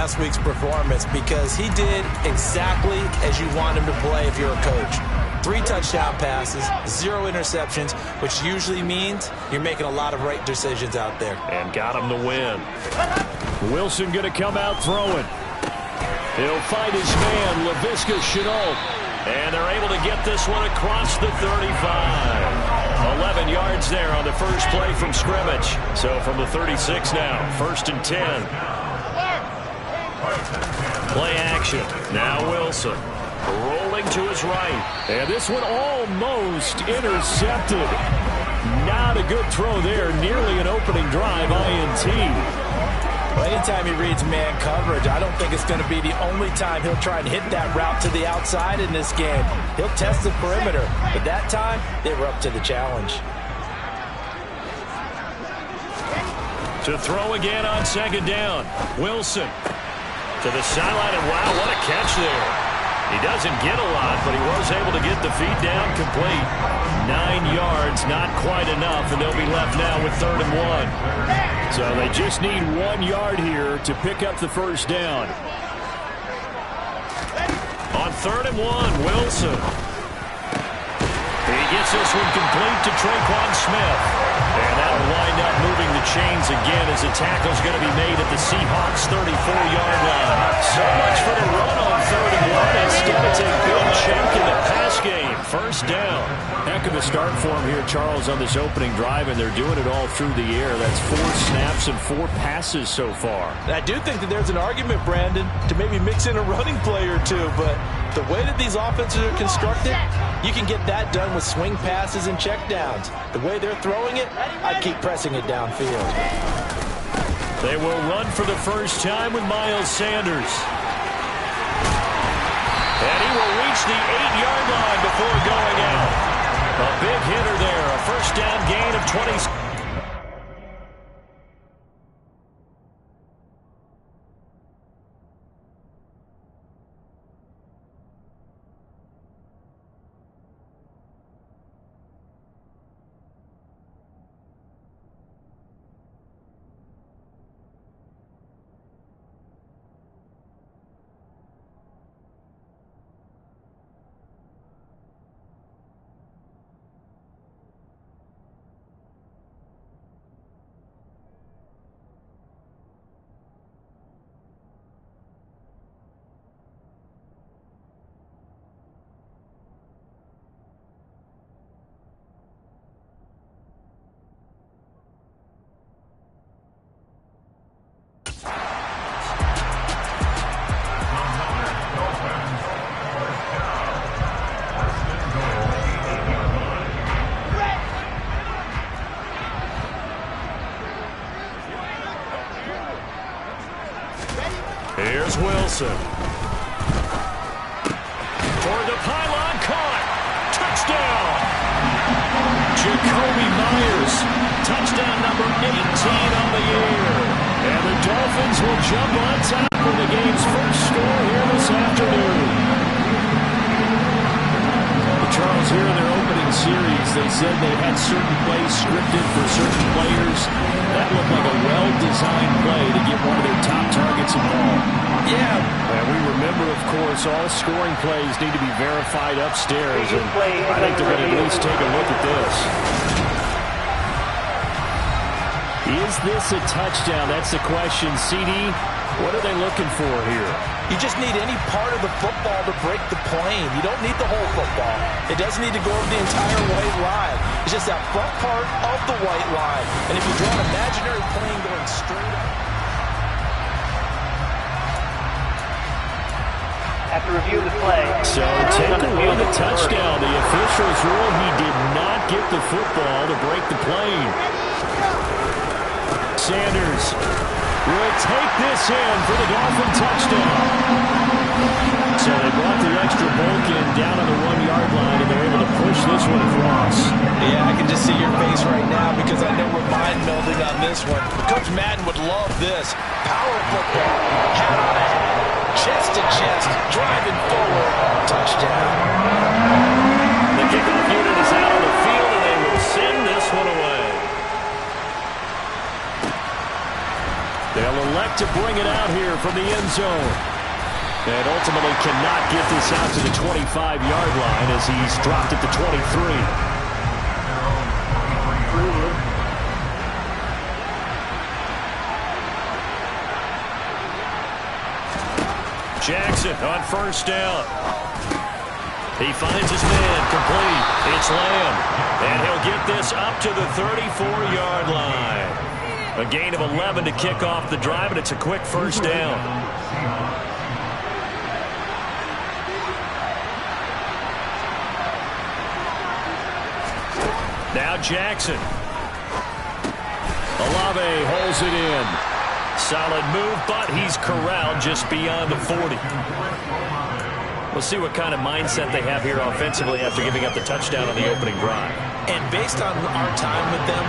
last week's performance because he did exactly as you want him to play if you're a coach. 3 touchdown passes, 0 interceptions, which usually means you're making a lot of right decisions out there. And got him to win. Wilson going to come out throwing. He'll fight his man, Laviska Shenault. And they're able to get this one across the 35. 11 yards there on the first play from scrimmage. So from the 36 now, 1st and 10. Play action. Now Wilson. Rolling to his right. And this one almost intercepted. Not a good throw there. Nearly an opening drive INT. Well, anytime he reads man coverage, I don't think it's going to be the only time he'll try and hit that route to the outside in this game. He'll test the perimeter, but that time they were up to the challenge. To throw again on 2nd down. Wilson to the sideline, and wow, what a catch there. He doesn't get a lot, but he was able to get the feet down complete. 9 yards, not quite enough, and they'll be left now with 3rd and 1. So they just need 1 yard here to pick up the first down. On 3rd and 1, Wilson. He gets this one complete to Tre'Quan Smith. And that'll wind up moving the chains again as the tackle's going to be made at the Seahawks' 34-yard line. So much for the run on 3rd and 1. Instead, it's a big chunk in the pass game. First down. Heck of a start for him here, Charles, on this opening drive, and they're doing it all through the air. That's 4 snaps and 4 passes so far. And I do think that there's an argument, Brandon, to maybe mix in a running play or two, but the way that these offenses are constructed, you can get that done with swing passes and checkdowns. The way they're throwing it, I'd keep pressing it downfield. They will run for the first time with Miles Sanders. And he will reach the 8-yard line before going out. A big hitter there, a first down gain of 20. Here's Wilson. Toward the pylon, caught. Touchdown. Jakobi Meyers. Touchdown number 18 on the year. And the Dolphins will jump on top for the game's first score here this afternoon. Charles, here in their opening series, they said they had certain plays scripted for certain players. That looked like a well-designed play to get one of their top targets involved. Yeah. And we remember, of course, all scoring plays need to be verified upstairs. And I think they're going to at least take a look at this. Is this a touchdown? That's the question. CD, what are they looking for here? You just need any part of the football to break the plane. You don't need the whole football. It doesn't need to go over the entire white line. It's just that front part of the white line. And if you draw an imaginary plane going straight up. After review of the play. So take away the touchdown. The officials rule he did not get the football to break the plane. Sanders will take this in for the Dolphin touchdown. So they brought the extra bulk in down on the 1-yard line, and they're able to push this one across. Yeah, I can just see your face right now because I know we're mind melding on this one. Coach Madden would love this. Power football, hat on a head, chest to chest, driving forward, touchdown. The kickoff unit is out on the field, and they will send this one away. They'll elect to bring it out here from the end zone. And ultimately cannot get this out to the 25-yard line as he's dropped at the 23. Jackson on first down. He finds his man complete. It's Lamb. And he'll get this up to the 34-yard line. A gain of 11 to kick off the drive, and it's a quick first down. Now Jackson. Olave holds it in. Solid move, but he's corralled just beyond the 40. We'll see what kind of mindset they have here offensively after giving up the touchdown on the opening drive. And based on our time with them,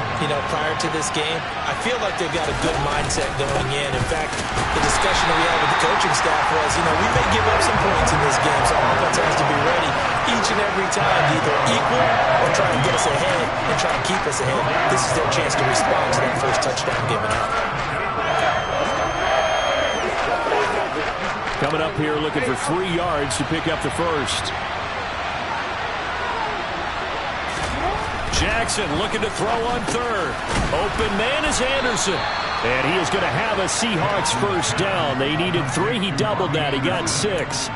prior to this game, I feel like they've got a good mindset going in. In fact, the discussion that we had with the coaching staff was, we may give up some points in this game, so our offense has to be ready each and every time to either equal or try to get us ahead and try to keep us ahead. This is their chance to respond to that first touchdown given up. Coming up here looking for 3 yards to pick up the first. Jackson looking to throw on third. Open man is Anderson. And he is going to have a Seahawks first down. They needed 3. He doubled that. He got 6.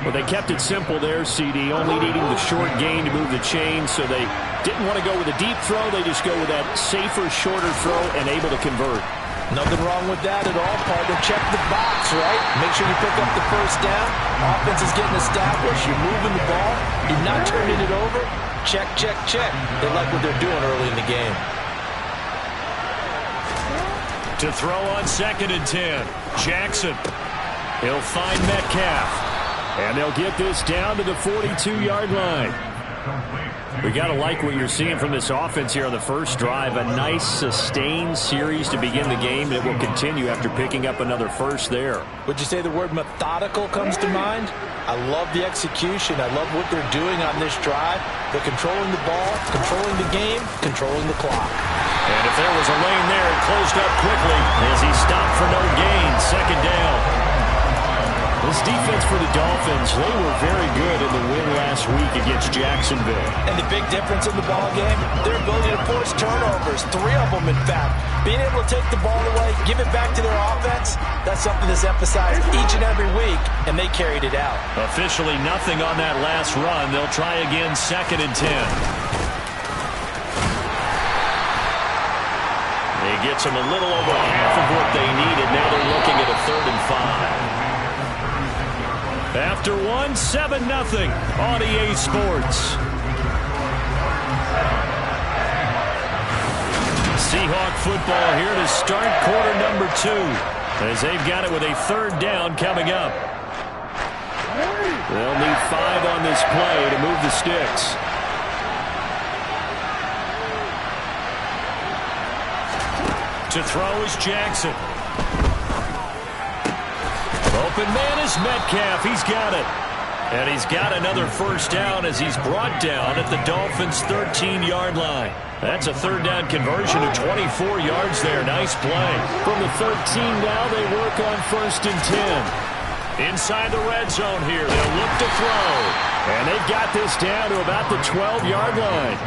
Well, they kept it simple there, CD, only needing the short gain to move the chain, so they didn't want to go with a deep throw. They just go with that safer, shorter throw and able to convert. Nothing wrong with that at all, partner. Check the box, right? Make sure you pick up the first down. Offense is getting established. You're moving the ball. You're not turning it over. Check, check, check. They like what they're doing early in the game. To throw on 2nd and 10. Jackson. He'll find Metcalf. And they'll get this down to the 42-yard line. We got to like what you're seeing from this offense here on the first drive. A nice, sustained series to begin the game, and it will continue after picking up another first there. Would you say the word methodical comes to mind? I love the execution. I love what they're doing on this drive. They're controlling the ball, controlling the game, controlling the clock. And if there was a lane there, it closed up quickly as he stopped for no gain. 2nd down. This defense for the Dolphins, they were very good in the win last week against Jacksonville. And the big difference in the ball game, their ability to force turnovers, 3 of them in fact. Being able to take the ball away, give it back to their offense, that's something that's emphasized each and every week, and they carried it out. Officially nothing on that last run. They'll try again 2nd and 10. He gets them a little over half of what they needed. Now they're looking at a 3rd and 5. After 1, 7-0 on EA Sports. Seahawk football here to start quarter number 2 as they've got it with a 3rd down coming up. They'll need 5 on this play to move the sticks. To throw is Jackson. Open man is Metcalf. He's got it. And he's got another first down as he's brought down at the Dolphins' 13-yard line. That's a 3rd down conversion of 24 yards there. Nice play. From the 13 now, they work on 1st and 10. Inside the red zone here. They'll look to throw. And they've got this down to about the 12-yard line.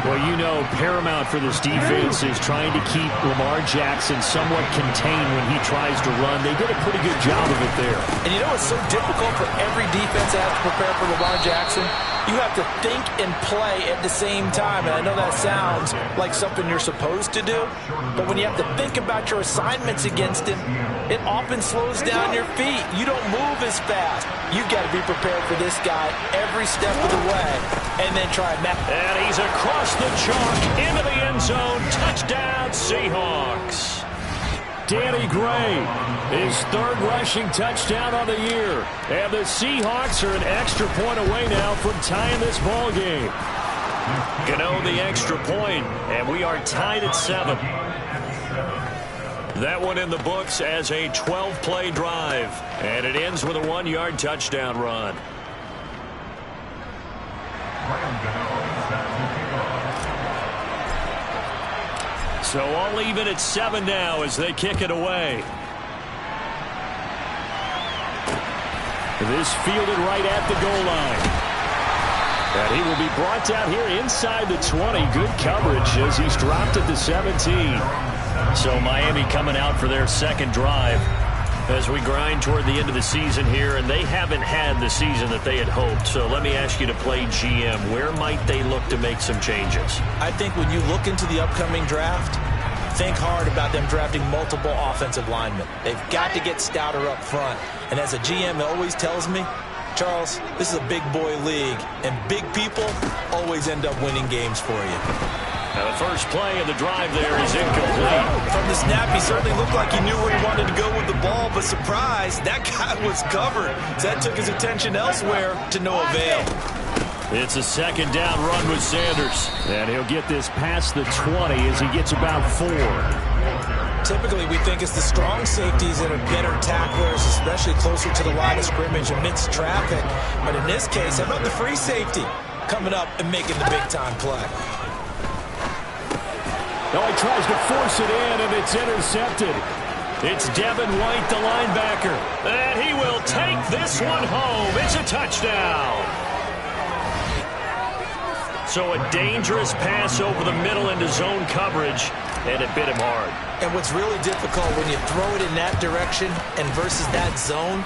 Well, paramount for this defense is trying to keep Lamar Jackson somewhat contained when he tries to run. They did a pretty good job of it there. And it's so difficult for every defense that has to prepare for Lamar Jackson. You have to think and play at the same time. And I know that sounds like something you're supposed to do. But when you have to think about your assignments against him, it often slows down your feet. You don't move as fast. You've got to be prepared for this guy every step of the way. And then try and and he's across the chalk into the end zone. Touchdown, Seahawks. Danny Gray, his 3rd rushing touchdown on the year. And the Seahawks are an extra point away now from tying this ball game. Gano the extra point, and we are tied at 7. That one in the books as a 12-play drive. And it ends with a 1-yard touchdown run. So all even at 7 now as they kick it away. This fielded right at the goal line. And he will be brought down here inside the 20. Good coverage as he's dropped at the 17. So Miami coming out for their second drive as we grind toward the end of the season here, and they haven't had the season that they had hoped. So let me ask you to play GM. Where might they look to make some changes? I think when you look into the upcoming draft, think hard about them drafting multiple offensive linemen. They've got to get stouter up front. And as a GM, it always tells me, Charles, this is a big boy league, and big people always end up winning games for you. Now the first play of the drive there is incomplete. From the snap, he certainly looked like he knew where he wanted to go with the ball, but surprise, that guy was covered. So that took his attention elsewhere to no avail. It's a second down run with Sanders. And he'll get this past the 20 as he gets about 4. Typically, we think it's the strong safeties that are better tacklers, especially closer to the line of scrimmage amidst traffic. But in this case, how about the free safety coming up and making the big-time play? Now he tries to force it in, and it's intercepted. It's Devin White, the linebacker. And he will take this one home. It's a touchdown. So a dangerous pass over the middle into zone coverage, and it bit him hard. And what's really difficult when you throw it in that direction and versus that zone,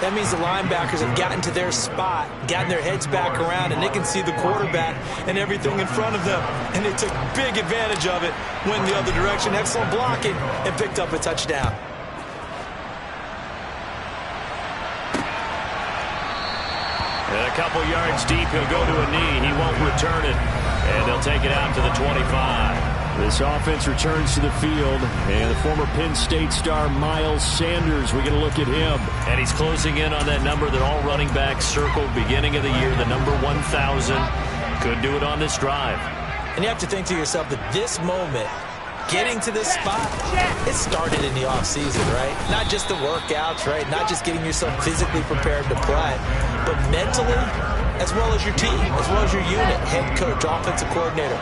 that means the linebackers have gotten to their spot, gotten their heads back around, and they can see the quarterback and everything in front of them. And they took big advantage of it, went the other direction, excellent blocking, and picked up a touchdown. And a couple yards deep, he'll go to a knee. He won't return it, and they'll take it out to the 25. This offense returns to the field, and the former Penn State star Miles Sanders, we get a look at him. And he's closing in on that number that all running backs circled beginning of the year, the number 1,000. Could do it on this drive. And you have to think to yourself that this moment, getting to this spot, it started in the offseason, right? Not just the workouts, right? Not just getting yourself physically prepared to play, but mentally, as well as your team, as well as your unit, head coach, offensive coordinator.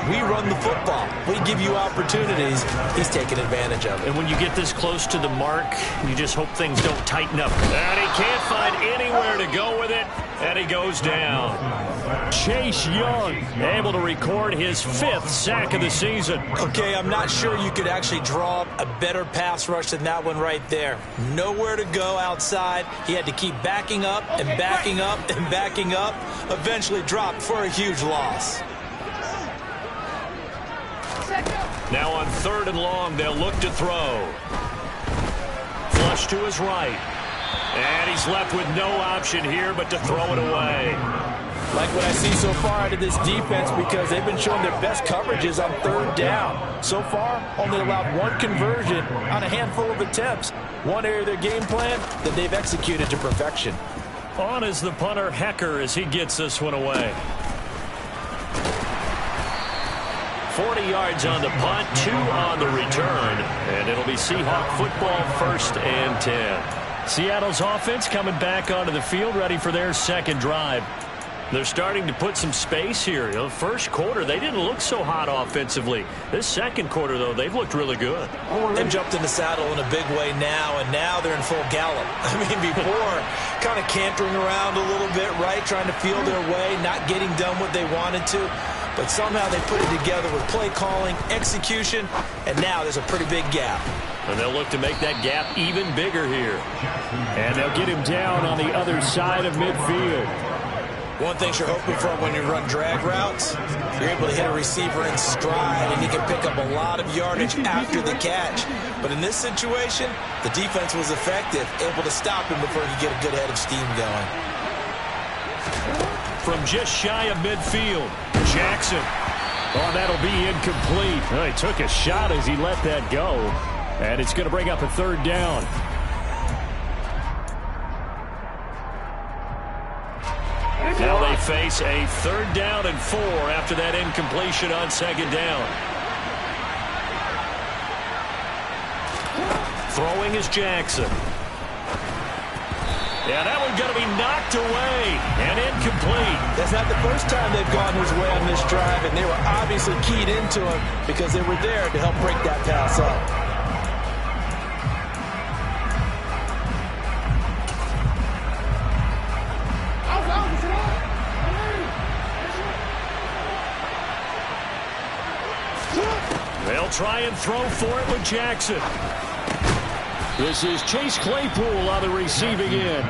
We run the football. We give you opportunities. He's taking advantage of it. And when you get this close to the mark, you just hope things don't tighten up. And he can't find anywhere to go with it, and he goes down. Chase Young able to record his 5th sack of the season. Okay, I'm not sure you could actually draw up a better pass rush than that one right there. Nowhere to go outside. He had to keep backing up and backing up and backing up. Eventually dropped for a huge loss. Now on 3rd and long, they'll look to throw. Flush to his right. And he's left with no option here but to throw it away. Like what I see so far out of this defense, because they've been showing their best coverages on 3rd down. So far, only allowed 1 conversion on a handful of attempts. One area of their game plan that they've executed to perfection. On is the punter, Hecker, as he gets this one away. 40 yards on the punt, 2 on the return, and it'll be Seahawk football, 1st and 10. Seattle's offense coming back onto the field, ready for their second drive. They're starting to put some space here. You know, first quarter, they didn't look so hot offensively. This second quarter, though, they've looked really good. They've jumped in the saddle in a big way now, and now they're in full gallop. I mean, before, kind of cantering around a little bit, right, trying to feel their way, not getting done what they wanted to. But somehow they put it together with play calling, execution, and now there's a pretty big gap. And they'll look to make that gap even bigger here. And they'll get him down on the other side of midfield. One thing you're hoping for when you run drag routes, you're able to hit a receiver in stride, and he can pick up a lot of yardage after the catch. But in this situation, the defense was effective, able to stop him before he could get a good head of steam going. From just shy of midfield, Jackson. Oh, that'll be incomplete. Well, he took a shot as he let that go. And it's going to bring up a 3rd down. Now they face a 3rd down and 4 after that incompletion on 2nd down. Throwing is Jackson. Yeah, that one's going to be knocked away and incomplete. That's not the first time they've gone his way on this drive, and they were obviously keyed into him because they were there to help break that pass up. try and throw for it with Jackson. This is Chase Claypool on the receiving end.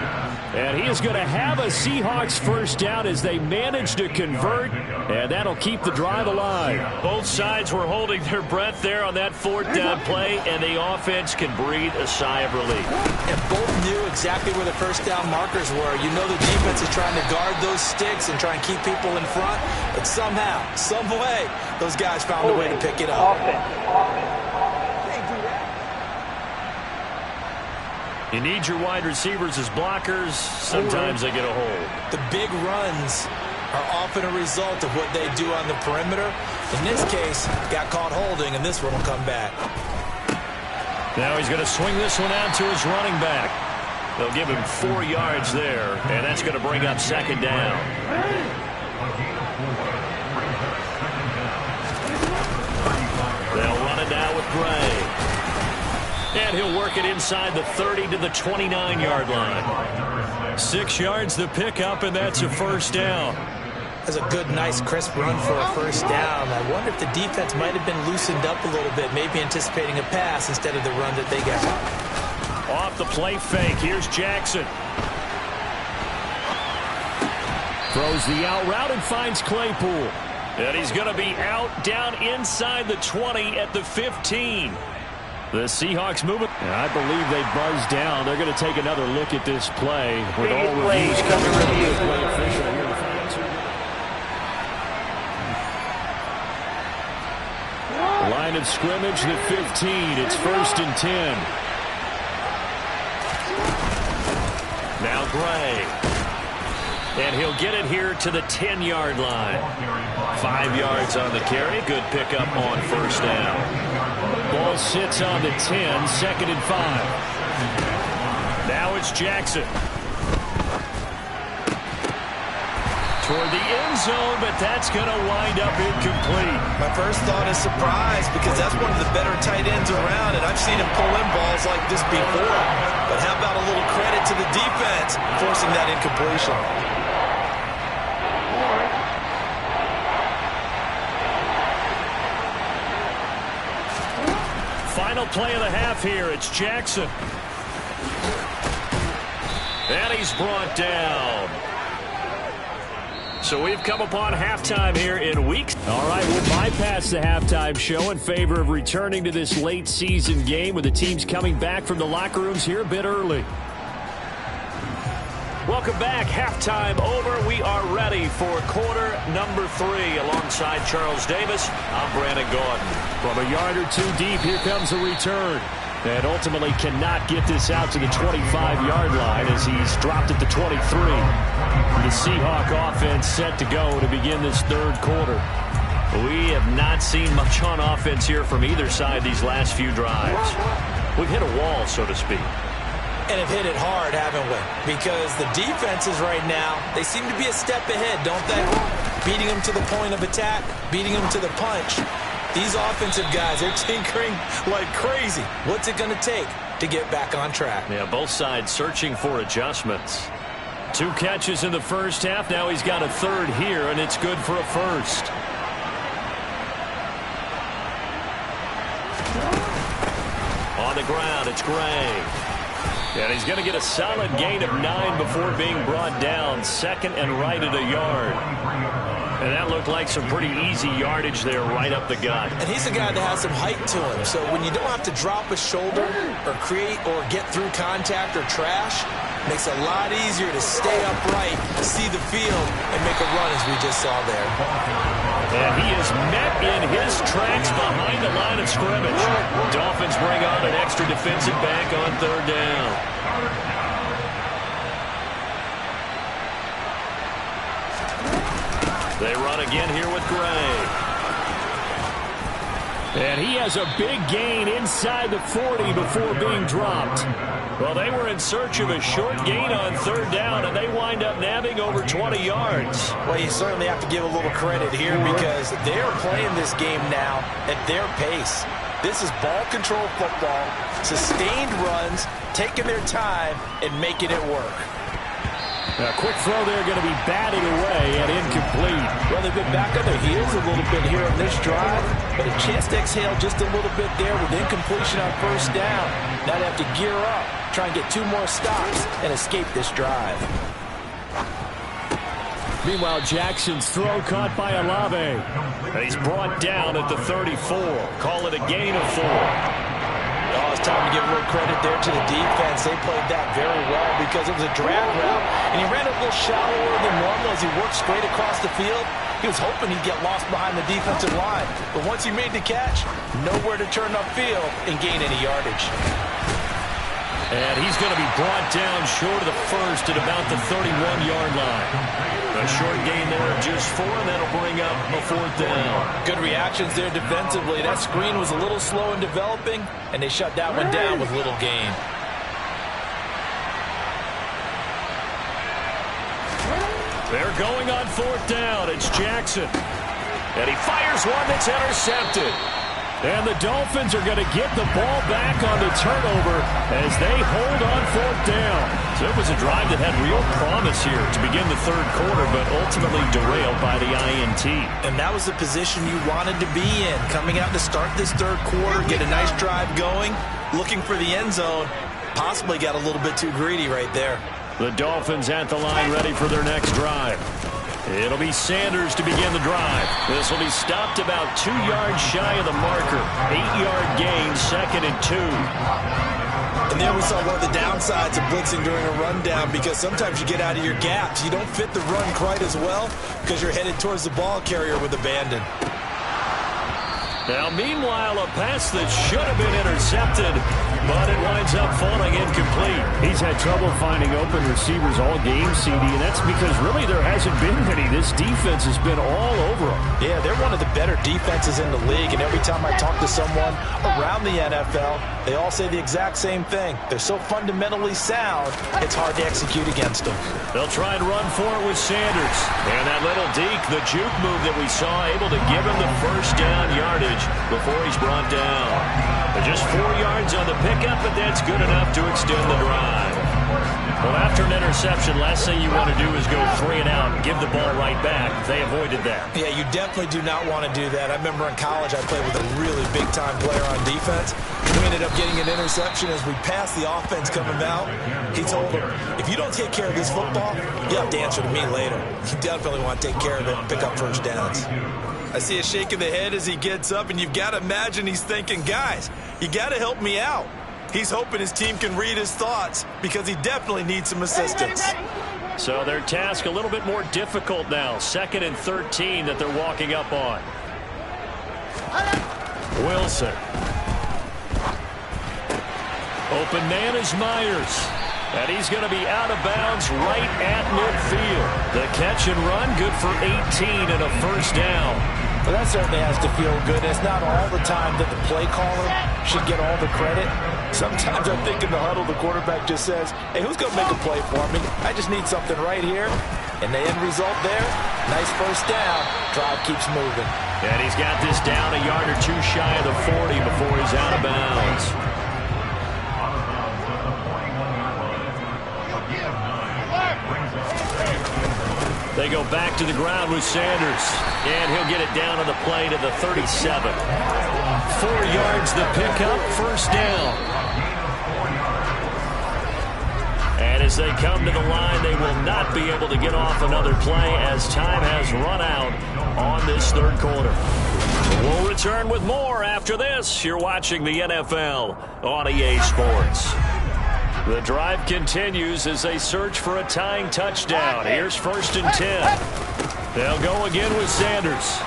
And he is going to have a Seahawks first down as they manage to convert, and that'll keep the drive alive. Both sides were holding their breath there on that fourth down play, and the offense can breathe a sigh of relief. And both knew exactly where the first down markers were. You know the defense is trying to guard those sticks and try and keep people in front, but somehow, some way, those guys found a way to pick it up. You need your wide receivers as blockers. Sometimes they get a hold. The big runs are often a result of what they do on the perimeter. In this case, got caught holding, and this one will come back. Now he's going to swing this one out to his running back. They'll give him 4 yards there, and that's going to bring up second down. They'll run it now with Gray. And he'll work it inside the 30 to the 29-yard line. 6 yards to pick up, and that's a first down. That's a good, nice, crisp run for a first down. I wonder if the defense might have been loosened up a little bit, maybe anticipating a pass instead of the run that they got. Off the play fake, here's Jackson. Throws the out route and finds Claypool. And he's going to be out down inside the 20 at the 15. The Seahawks moving. I believe they buzzed down. They're going to take another look at this play with all reviews coming from the play official here. Line of scrimmage, the 15. It's 1st and 10. Now Gray. And he'll get it here to the 10-yard line. 5 yards on the carry. Good pickup on first down. Ball sits on the 10, 2nd and 5. Now it's Jackson. Toward the end zone, but that's going to wind up incomplete. My first thought is surprise, because that's one of the better tight ends around, and I've seen him pull in balls like this before. But how about a little credit to the defense forcing that incompletion? Final play of the half here. It's Jackson. And he's brought down. So we've come upon halftime here in week. All right, we'll bypass the halftime show in favor of returning to this late season game with the teams coming back from the locker rooms here a bit early. Welcome back. Halftime over. We are ready for quarter number 3 alongside Charles Davis. I'm Brandon Gordon. From a yard or two deep, here comes a return. And ultimately cannot get this out to the 25-yard line as he's dropped at the 23. The Seahawk offense set to go to begin this third quarter. We have not seen much on offense here from either side these last few drives. We've hit a wall, so to speak. And have hit it hard, haven't we? Because the defenses right now, they seem to be a step ahead, don't they? Beating them to the point of attack, beating them to the punch. These offensive guys are tinkering like crazy. What's it going to take to get back on track? Yeah, both sides searching for adjustments. 2 catches in the first half. Now he's got a third here, and it's good for a first. On the ground, it's Gray. And he's going to get a solid gain of 9 before being brought down. 2nd and right at a yard. And that looked like some pretty easy yardage there right up the gut. And he's a guy that has some height to him. So when you don't have to drop a shoulder or create or get through contact or trash, it makes it a lot easier to stay upright, see the field, and make a run as we just saw there. And he is met in his tracks behind the line of scrimmage. Dolphins bring on an extra defensive back on third down. They run again here with Gray. And he has a big gain inside the 40 before being dropped. Well, they were in search of a short gain on third down, and they wind up nabbing over 20 yards. Well, you certainly have to give a little credit here because they're playing this game now at their pace. This is ball control football, sustained runs, taking their time, and making it work. A quick throw there going to be batted away and incomplete. Well, they've been back on their heels a little bit here on this drive, but a chance to exhale just a little bit there with incompletion on first down. Now they have to gear up, try and get 2 more stops, and escape this drive. Meanwhile, Jackson's throw caught by Olave. And he's brought down at the 34. Call it a gain of 4. Oh, it's time to give a little credit there to the defense. They played that very well because it was a drag route, and he ran a little shallower than normal as he worked straight across the field. He was hoping he'd get lost behind the defensive line, but once he made the catch, nowhere to turn upfield and gain any yardage. And he's going to be brought down short of the first at about the 31-yard line. A short gain there of just 4, and that'll bring up a 4th down. Good reactions there defensively. That screen was a little slow in developing, and they shut that one down with little gain. They're going on 4th down. It's Jackson. And he fires one that's intercepted. And the Dolphins are going to get the ball back on the turnover as they hold on 4th down. So it was a drive that had real promise here to begin the 3rd quarter, but ultimately derailed by the INT. And that was the position you wanted to be in. Coming out to start this 3rd quarter, get a nice drive going, looking for the end zone. Possibly got a little bit too greedy right there. The Dolphins at the line ready for their next drive. It'll be Sanders to begin the drive. This will be stopped about 2 yards shy of the marker. 8-yard gain, 2nd and 2. And there we saw one of the downsides of blitzing during a rundown, because sometimes you get out of your gaps. You don't fit the run quite as well because you're headed towards the ball carrier with abandon. Now, meanwhile, a pass that should have been intercepted, but it winds up falling incomplete. He's had trouble finding open receivers all game, CD, and that's because really there hasn't been many. This defense has been all over them. Yeah, they're one of the better defenses in the league, and every time I talk to someone around the NFL, they all say the exact same thing. They're so fundamentally sound, it's hard to execute against them. They'll try and run for it with Sanders. And that little deke, the juke move that we saw, able to give him the first down yardage before he's brought down. But just 4 yards on the pickup, but that's good enough to extend the drive. Well, after an interception, last thing you want to do is go 3 and out and give the ball right back. They avoided that. Yeah, you definitely do not want to do that. I remember in college I played with a really big-time player on defense. We ended up getting an interception as we passed the offense coming out. He told him, if you don't take care of this football, you have to answer to me later. You definitely want to take care of it and pick up first downs. I see a shake of the head as he gets up, and you've got to imagine he's thinking, guys, you got to help me out. He's hoping his team can read his thoughts because he definitely needs some assistance. So their task a little bit more difficult now. 2nd and 13 that they're walking up on. Wilson. Open man is Myers. And he's going to be out of bounds right at midfield. The catch and run, good for 18 and a first down. Well, that certainly has to feel good. It's not all the time that the play caller should get all the credit. Sometimes I think in the huddle, the quarterback just says, hey, who's going to make a play for me? I just need something right here. And the end result there, nice first down. Drive keeps moving. And he's got this down a yard or 2 shy of the 40 before he's out of bounds. They go back to the ground with Sanders. And he'll get it down on the play to the 37. 4 yards the pickup, first down. And as they come to the line, they will not be able to get off another play as time has run out on this 3rd quarter. We'll return with more after this. You're watching the NFL on EA Sports. The drive continues as they search for a tying touchdown. Here's 1st and 10. They'll go again with Sanders.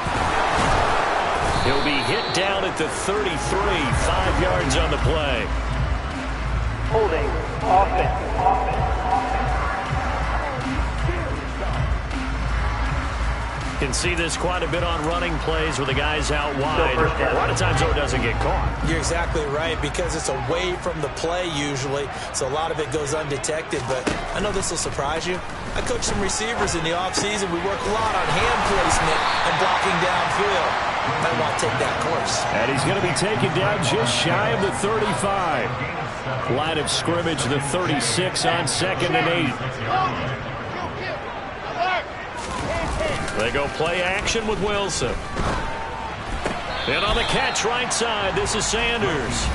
He'll be hit down at the 33, 5 yards on the play. Holding, offense. Can see this quite a bit on running plays where the guy's out wide. A lot of times, though, it doesn't get caught. You're exactly right, because it's away from the play usually, so a lot of it goes undetected. But I know this will surprise you. I coach some receivers in the offseason. We work a lot on hand placement and blocking downfield. I want to take that course. And he's going to be taken down just shy of the 35. Line of scrimmage, the 36 on 2nd and 8. They go play action with Wilson. And on the catch right side, this is Sanders.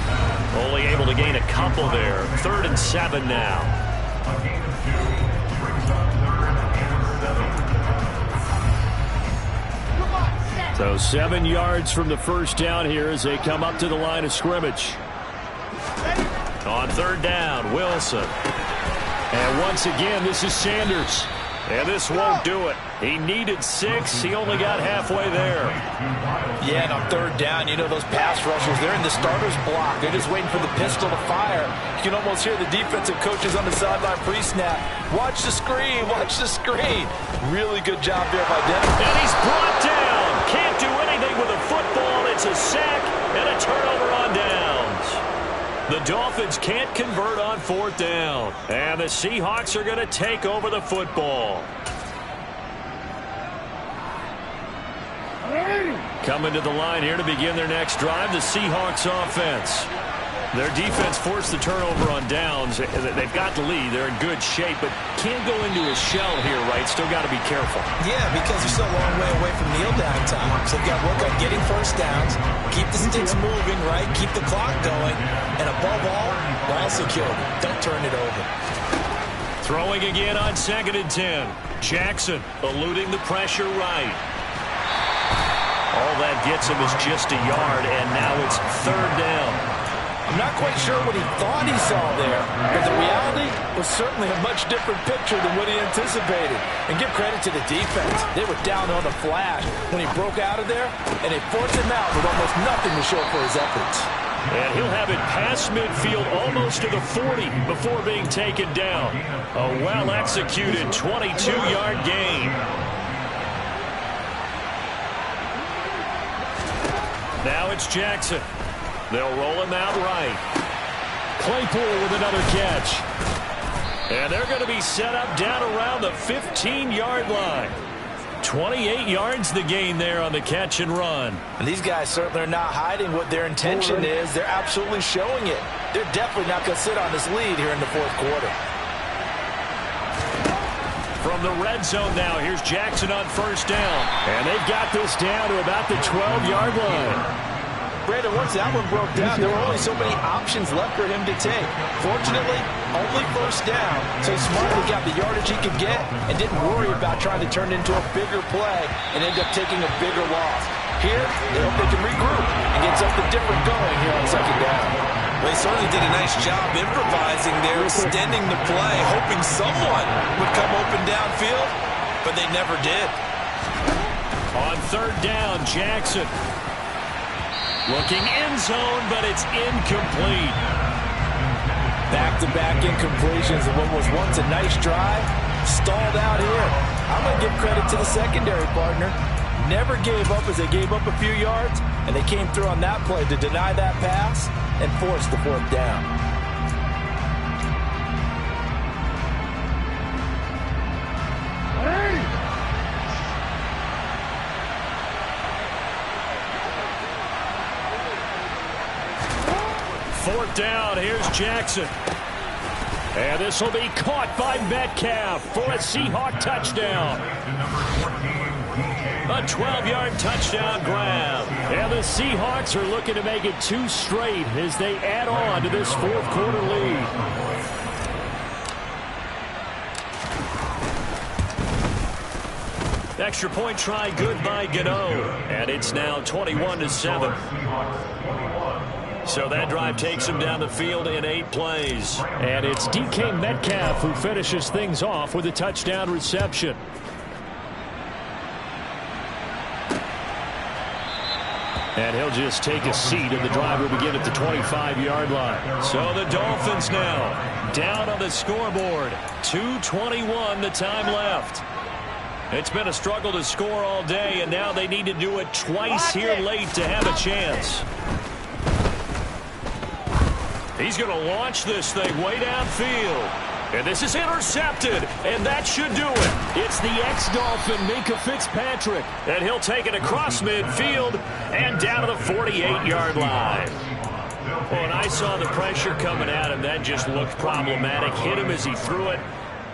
Only able to gain a couple there. 3rd and 7 now. So 7 yards from the first down here as they come up to the line of scrimmage. On 3rd down, Wilson. And once again, this is Sanders. And this won't do it. He needed 6. He only got halfway there. Yeah, and on 3rd down, you know those pass rushers, they're in the starter's block. They're just waiting for the pistol to fire. You can almost hear the defensive coaches on the sideline pre-snap. Watch the screen, watch the screen. Really good job there of identifying. And he's brought down. Can't do anything with a football. It's a sack and a turnover on downs. The Dolphins can't convert on 4th down. And the Seahawks are going to take over the football. Coming to the line here to begin their next drive, the Seahawks offense. Their defense forced the turnover on downs. They've got the lead. They're in good shape, but can't go into a shell here, right? Still got to be careful. Yeah, because you're still a long way away from kneel down time. So you've got to work on getting first downs, keep the sticks moving, right? Keep the clock going, and above all, ball security. Don't turn it over. Throwing again on 2nd and 10. Jackson eluding the pressure right. All that gets him is just a yard, and now it's 3rd down. I'm not quite sure what he thought he saw there, but the reality was certainly a much different picture than what he anticipated. And give credit to the defense. They were down on the flash when he broke out of there, and they forced him out with almost nothing to show for his efforts. And he'll have it past midfield almost to the 40 before being taken down. A well-executed 22-yard gain. Now it's Jackson. They'll roll him out right. Claypool with another catch. And they're going to be set up down around the 15-yard line. 28 yards the gain there on the catch and run. And these guys certainly are not hiding what their intention is. They're absolutely showing it. They're definitely not going to sit on this lead here in the 4th quarter. From the red zone now, here's Jackson on 1st down. And they've got this down to about the 12-yard line. Brandon, once that one broke down, there were only so many options left for him to take. Fortunately, only 1st down, so he smartly got the yardage he could get and didn't worry about trying to turn it into a bigger play and end up taking a bigger loss. Here, they hope they can regroup and get something different going here on 2nd down. Well, they certainly did a nice job improvising there, extending the play, hoping someone would come open downfield, but they never did. On 3rd down, Jackson. Looking end zone, but it's incomplete. Back-to-back incompletions of what was once a nice drive. Stalled out here. I'm going to give credit to the secondary partner. Never gave up as they gave up a few yards, and they came through on that play to deny that pass and force the 4th down. Fourth down, here's Jackson. And this will be caught by Metcalf for a Seahawk touchdown. A 12-yard touchdown grab. And the Seahawks are looking to make it 2 straight as they add on to this 4th quarter lead. Extra point try good by Gano. And it's now 21-7. So that drive takes him down the field in 8 plays. And it's DK Metcalf who finishes things off with a touchdown reception. And he'll just take a seat, and the drive will begin at the 25-yard line. So the Dolphins now down on the scoreboard. 2:21 the time left. It's been a struggle to score all day, and now they need to do it twice here late to have a chance. He's going to launch this thing way downfield. And this is intercepted, and that should do it. It's the ex-Dolphin, Minkah Fitzpatrick. And he'll take it across midfield and down to the 48-yard line. Well, and I saw the pressure coming at him. That just looked problematic. Hit him as he threw it.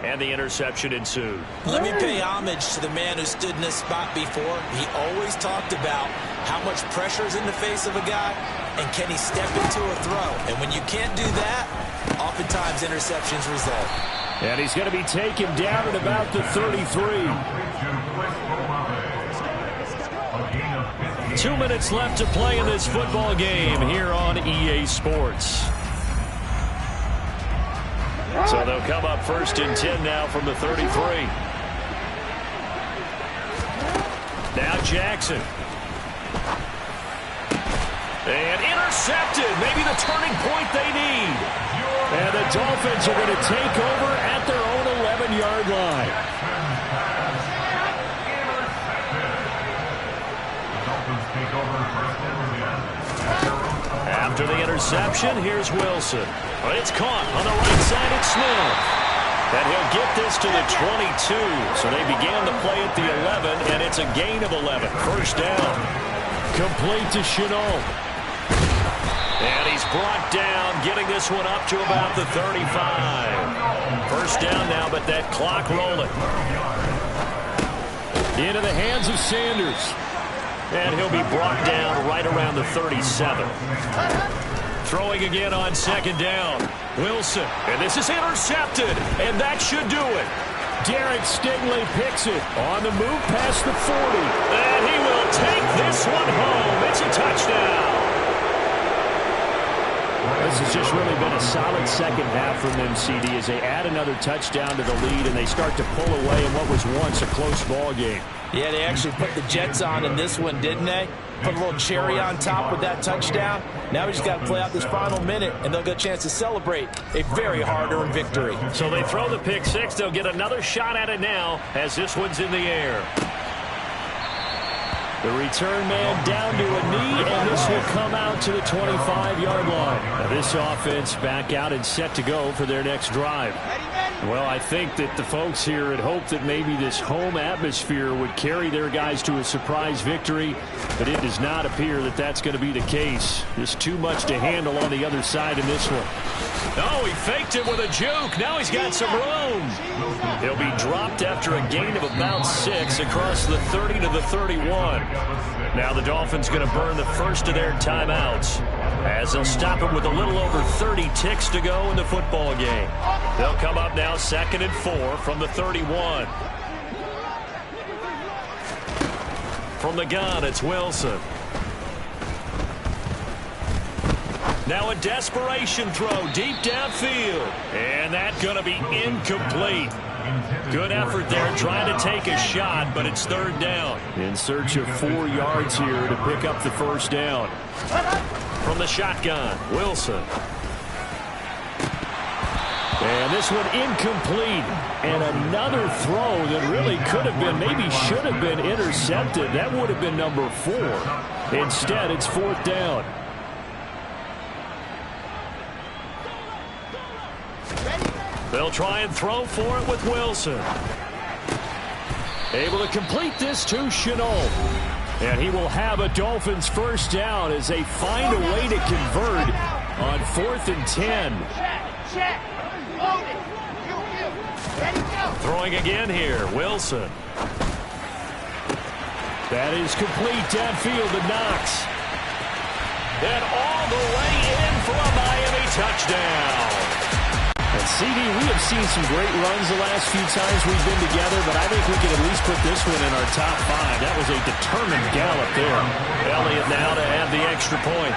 and the interception ensued. Let me pay homage to the man who stood in this spot before. He always talked about how much pressure is in the face of a guy, and can he step into a throw. And when you can't do that, oftentimes interceptions result. And he's going to be taken down at about the 33. 2 minutes left to play in this football game here on EA Sports. So they'll come up 1st and 10 now from the 33. Now Jackson. And intercepted. Maybe the turning point they need. And the Dolphins are going to take over at their own 11-yard line. After the interception, here's Wilson. It's caught on the right side at Smith. And he'll get this to the 22. So they began the play at the 11, and it's a gain of 11. First down. Complete to Shenault. And he's brought down, getting this one up to about the 35. First down now, but that clock rolling. Into the hands of Sanders. And he'll be brought down right around the 37. Throwing again on 2nd down. Wilson. And this is intercepted. And that should do it. Derek Stingley picks it on the move past the 40. And he will take this one home. It's a touchdown. This has just really been a solid second half from them, CD, as they add another touchdown to the lead and they start to pull away in what was once a close ball game. Yeah, they actually put the Jets on in this one, didn't they? Put a little cherry on top with that touchdown. Now we just got to play out this final minute, and they'll get a chance to celebrate a very hard-earned victory. So they throw the pick six. They'll get another shot at it now as this one's in the air. The return man down to a knee, and this will come out to the 25-yard line. Now this offense back out and set to go for their next drive. Well, I think that the folks here had hoped that maybe this home atmosphere would carry their guys to a surprise victory, but it does not appear that that's going to be the case. There's too much to handle on the other side in this one. Oh, he faked it with a juke. Now he's got some room. He'll be dropped after a gain of about 6 across the 30 to the 31. Now the Dolphins going to burn the first of their timeouts as they'll stop it with a little over 30 ticks to go in the football game. They'll come up now 2nd and 4 from the 31. From the gun, it's Wilson. Now a desperation throw deep downfield. And that's going to be incomplete. Good effort there trying to take a shot, but it's 3rd down. In search of 4 yards here to pick up the first down. From the shotgun, Wilson. And this one incomplete. And another throw that really could have been, maybe should have been intercepted. That would have been number 4. Instead, it's 4th down. They'll try and throw for it with Wilson. Able to complete this to Shenault. And he will have a Dolphins first down as they find a way to convert on 4th and 10. Throwing again here, Wilson. That is complete downfield to Knox. And all the way in for a Miami touchdown. And CD, we have seen some great runs the last few times we've been together, but I think we can at least put this one in our top 5. That was a determined gallop there. Elliott now to add the extra point.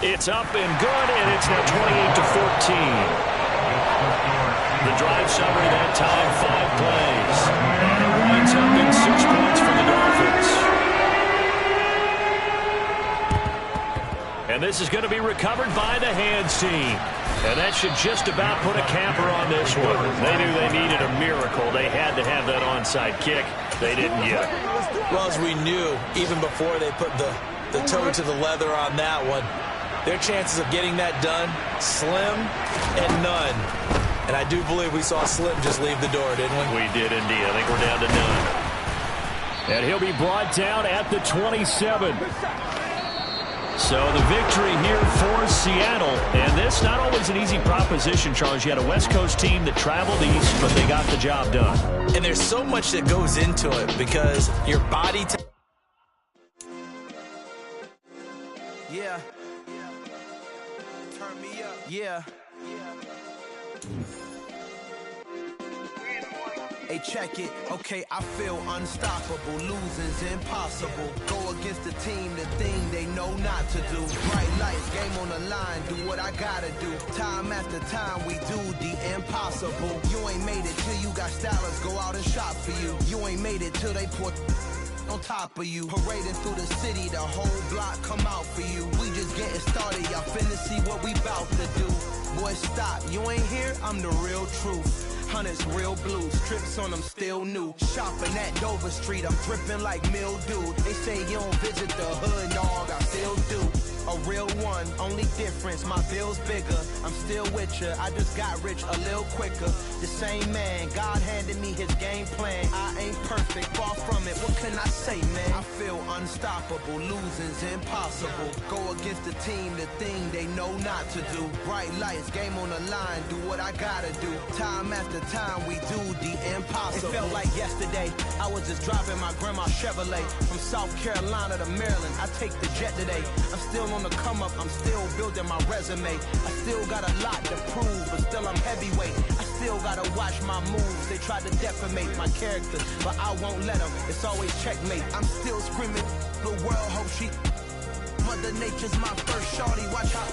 It's up and good, and it's now 28-14. The drive summary that time, 5 plays. And it winds up in 6 points for the Dolphins. And this is going to be recovered by the hands team. And that should just about put a capper on this one. They knew they needed a miracle. They had to have that onside kick. They didn't get it. Well, as we knew, even before they put the toe to the leather on that one, their chances of getting that done, slim and none. And I do believe we saw Slim just leave the door, didn't we? We did indeed. I think we're down to none. And he'll be brought down at the 27. So the victory here for Seattle. And this not always an easy proposition, Charles. You had a West Coast team that traveled east, but they got the job done. And there's so much that goes into it because your body... Yeah. Turn me up. Yeah. Hey, check it. Okay, I feel unstoppable. Losing's impossible. Go against the team, the thing they know not to do. Bright lights, game on the line. Do what I gotta do. Time after time, we do the impossible. You ain't made it till you got stylists go out and shop for you. You ain't made it till they put on top of you. Parading through the city, the whole block come out for you. We just getting started, y'all finna see what we bout to do. Boy, stop, you ain't here, I'm the real truth. Hunters, real blue, strips on them still new. Shopping at Dover Street, I'm dripping like mildew. They say you don't visit the hood, dog, I still do. A real one, only difference, my bill's bigger. I'm still with ya, I just got rich a little quicker. The same man, God handed me his game plan. I ain't perfect, far from it, what can I say, man? I feel unstoppable, losing's impossible. Go against the team, the thing they know not to do. Bright lights, game on the line, do what I gotta do. Time after time, we do the impossible. It felt like yesterday, I was just driving my grandma's Chevrolet. From South Carolina to Maryland, I take the jet today. I'm still on the come up, I'm still building my resume. I still got a lot to prove, but still I'm heavyweight. I still gotta watch my moves. They try to defamate my character, but I won't let them. It's always checkmate. I'm still screaming, the world hope she... Mother Nature's my first shorty, watch how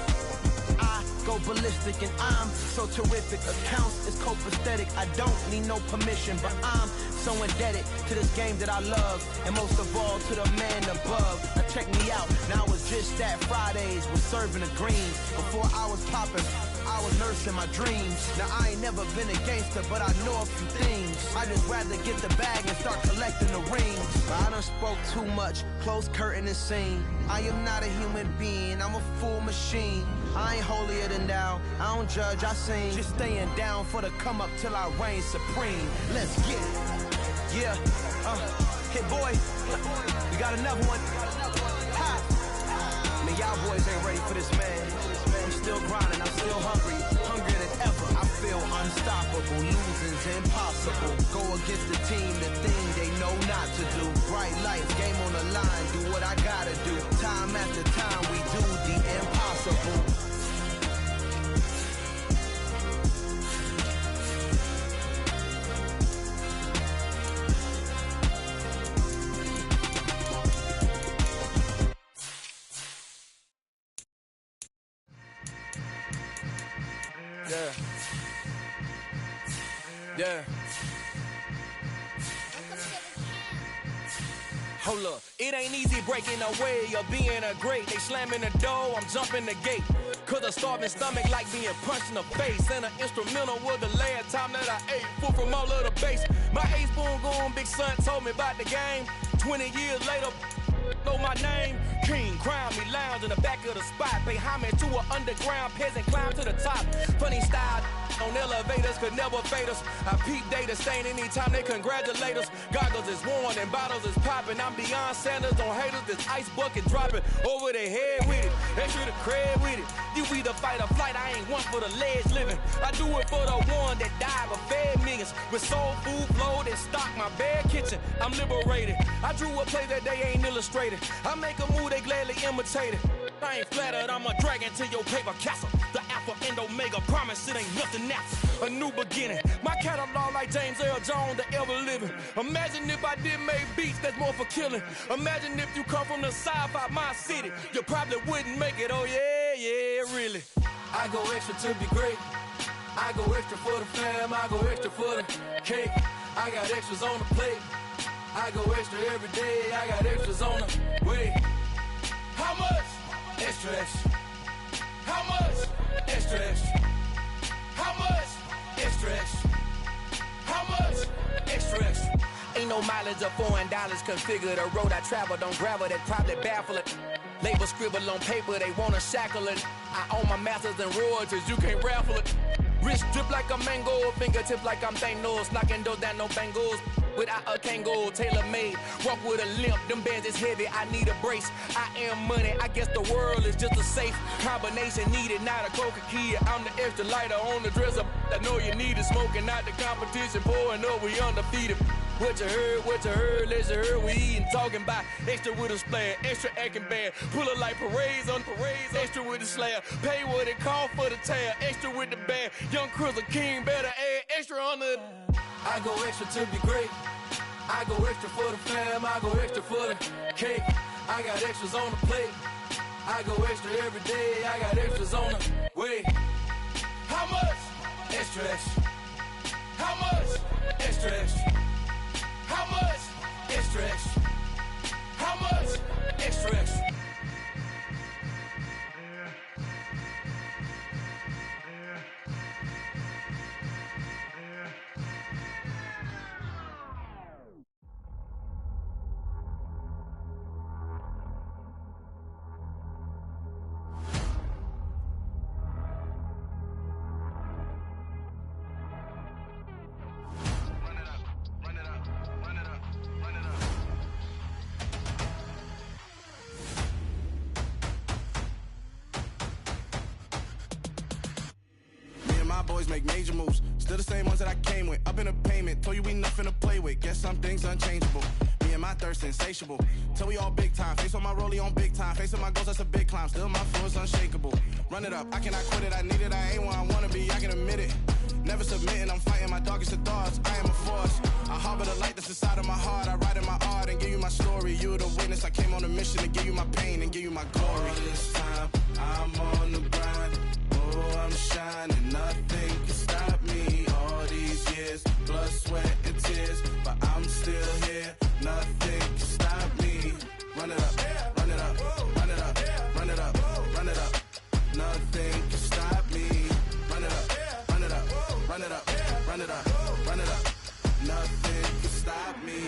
I go ballistic and I'm so terrific. Accounts is copacetic, I don't need no permission, but I'm so indebted to this game that I love, and most of all to the man above. Now check me out, now it's just that Fridays was serving the greens. Before I was popping, I was nursing my dreams. Now I ain't never been a gangster, but I know a few things. I just rather get the bag and start collecting the rings. But I done spoke too much, close curtain and scene. I am not a human being, I'm a full machine. I ain't holier than thou, I don't judge, I sing. Just staying down for the come up till I reign supreme. Let's get it. Yeah, hit boy, we got another one. Ha! Man, y'all boys ain't ready for this, man. I'm still grinding, I'm still hungry, hungrier than ever. I feel unstoppable, losing's impossible. Go against the team, the thing they know not to do. Bright lights, game on the line, do what I gotta do. Time after time, we do the impossible. Yeah. Hold up, it ain't easy breaking away or being a great. They slamming the door, I'm jumping the gate. Cause a starving stomach like being punched in the face. And an instrumental was the last time that I ate food from all of the base. My A-spoon going big son told me about the game. 20 years later, know my name. King, crown me, lounge in the back of the spot. Pay homage to an underground peasant, climb to the top. Funny style on elevators could never fade us. I peep data stain anytime they congratulate us. Goggles is worn and bottles is popping. I'm beyond Sanders on haters, this ice bucket dropping over their head with it. Extra the cred with it. You either fight or flight, I ain't one for the ledge living. I do it for the one that died but fed millions. With soul food flowed and stocked my bad kitchen. I'm liberated. I drew a play that they ain't illustrated. I make a move, they gladly imitate it. I ain't flattered, I'm a dragon to your paper castle. The Alpha and Omega, promise it ain't nothing else. A new beginning. My catalog like James Earl Jones, the ever living. Imagine if I did make beats that's more for killing. Imagine if you come from the sci-fi, my city. You probably wouldn't make it, oh yeah, really. I go extra to be great. I go extra for the fam, I go extra for the cake. I got extras on the plate. I go extra every day, I got extras on the way. How much? Extra, extra. How much? Extra, extra. How much? Extra, extra. How much? Extra, extra. Ain't no mileage of $4 configure the road I travel. Don't gravel that probably baffle it. Label scribble on paper, they wanna shackle it. I own my masters and royalties, you can't raffle it. Wrist drip like a mango, fingertip like I'm Thanos, knocking those down no bangles. without a Kangol, tailor-made. Walk with a limp, them bands is heavy, I need a brace. I am money, I guess the world is just a safe combination needed, not a coca-key. I'm the extra lighter on the dresser. I know you need it, smoking out the competition, pouring up, we undefeated. What you heard, let's heard, we eatin', talking about extra with a splash, extra acting bad, pull it like parades on parades, extra with the slab, pay what it cost for the tab, extra with the band, young Chris King, better add extra on the. I go extra to be great, I go extra for the fam, I go extra for the cake, I got extras on the plate, I go extra every day, I got extras on the way. How much? Extra, extra. How much? Extra, extra. How much? Extra, extra. How much? Extra, extra. Boys make major moves, still the same ones that I came with. Up in the payment, told you we nothing to play with. Guess some things unchangeable. Me and my thirst insatiable. Till we all big time. Face on my rollie on big time. Facing my goals, that's a big climb. Still my flow is unshakable. Run it up, I cannot quit it. I need it, I ain't where I wanna be. I can admit it. Never submitting, I'm fighting my darkest of thoughts. I am a force. I harbor the light that's inside of my heart. I write in my art and give you my story. You the witness. I came on a mission to give you my pain and give you my glory. All this time, I'm on the grind. Oh, I'm shining, nothing can stop me. All these years, blood, sweat, and tears, but I'm still here. Nothing can stop me. Run it up, run it up, run it up, run it up, run it up. Nothing can stop me. Run it up, run it up, run it up, run it up, run it up. Nothing can stop me.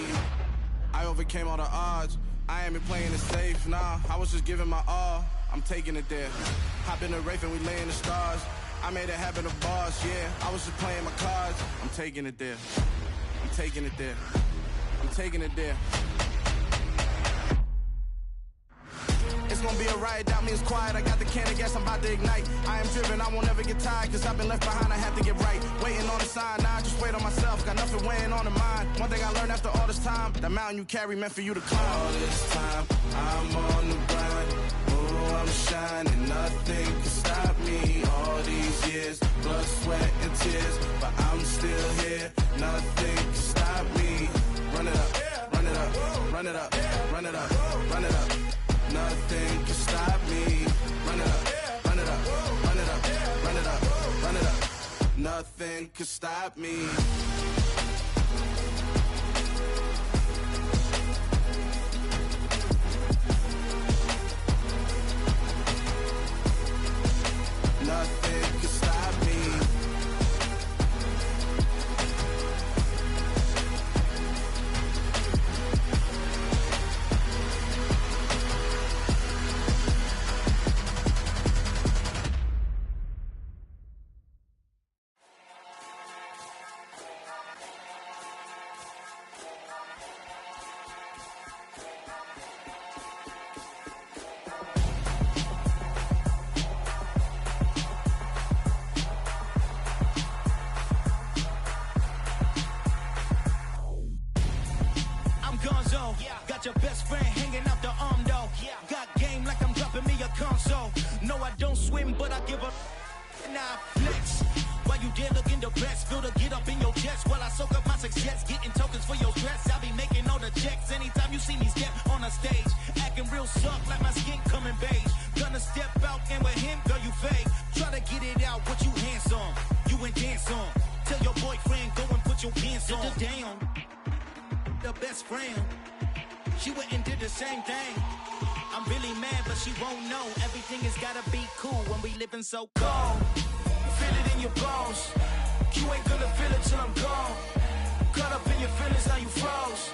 I overcame all the odds. I ain't been playing it safe, nah. I was just giving my all. I'm taking it there. Hop in the Wraith and we lay in the stars. I made it happen to boss, yeah. I was just playing my cards. I'm taking it there. I'm taking it there. I'm taking it there. It's gonna be a riot, doubt me it's quiet. I got the can of gas, I'm about to ignite. I am driven, I won't ever get tired, cause I've been left behind, I have to get right. Waiting on the sign, now I just wait on myself. Got nothing weighing on the mind. One thing I learned after all this time, the mountain you carry meant for you to climb. All this time, I'm on the grind. Oh, I'm shining, nothing can stop me. All these years, blood, sweat, and tears, but I'm still here. Nothing can stop me. Run it up, run it up, run it up, run it up, run it up. Nothing can stop me. Run it up, run it up, run it up, run it up, run it up. Nothing can stop me. Nothing can stop me. Your best friend hanging out the arm though. Got game like I'm dropping me a console. No, I don't swim, but I give a now flex. While you there looking depressed, feel the get up in your chest while I soak up my success. Getting tokens for your stress. I be making all the checks anytime you see me step on a stage. Acting real soft like my skin coming beige. Gonna step out and with him, girl, you fake. Try to get it out, what you handsome. You ain't dance on. Tell your boyfriend, go and put your pants on. Down. The best friend. She went and did the same thing. I'm really mad, but she won't know. Everything has gotta be cool when we living so cold. Feel it in your bones. You ain't gonna feel it till I'm gone. Caught up in your feelings, now you froze.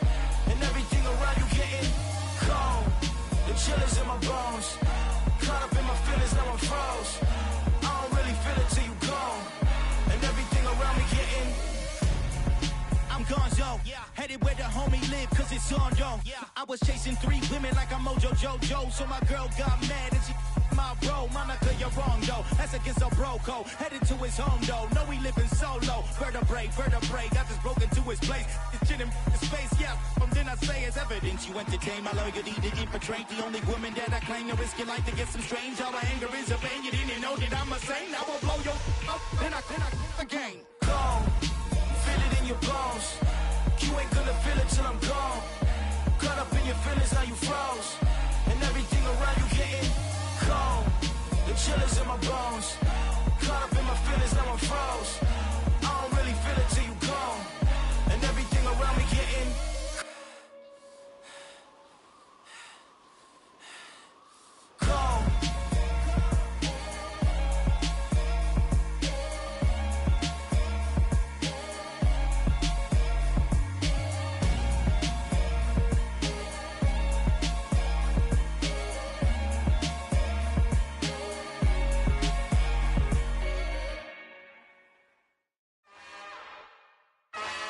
And everything around you getting cold. The chill is in my bones. Caught up in my feelings, now I'm froze. I don't really feel it till you gone. And everything around me getting I'm gonzo, headed headed where the homie live, cause it's on, yo. I was chasing 3 women like I'm Mojo Jojo, so my girl got mad and she my bro. Monica, you're wrong, though. That's against a bro code. Headed to his home, though. No, he living solo. Vertebrae. I just broke into his place. This shit in his face, yeah. From then I say it's evidence. You entertain my loyalty to infiltrate the only woman that I claim to risk your life to get some strange. All my anger is a pain. You didn't know that I'm a saint. I will blow your up. Then I again. Gone. Feel it in your bones. You ain't gonna feel it till I'm gone. Caught up in your feelings, now you froze. And everything around you getting cold. The chillers in my bones. Caught up in my feelings, now I'm froze. I don't really feel it till you gone. And everything around me getting cold.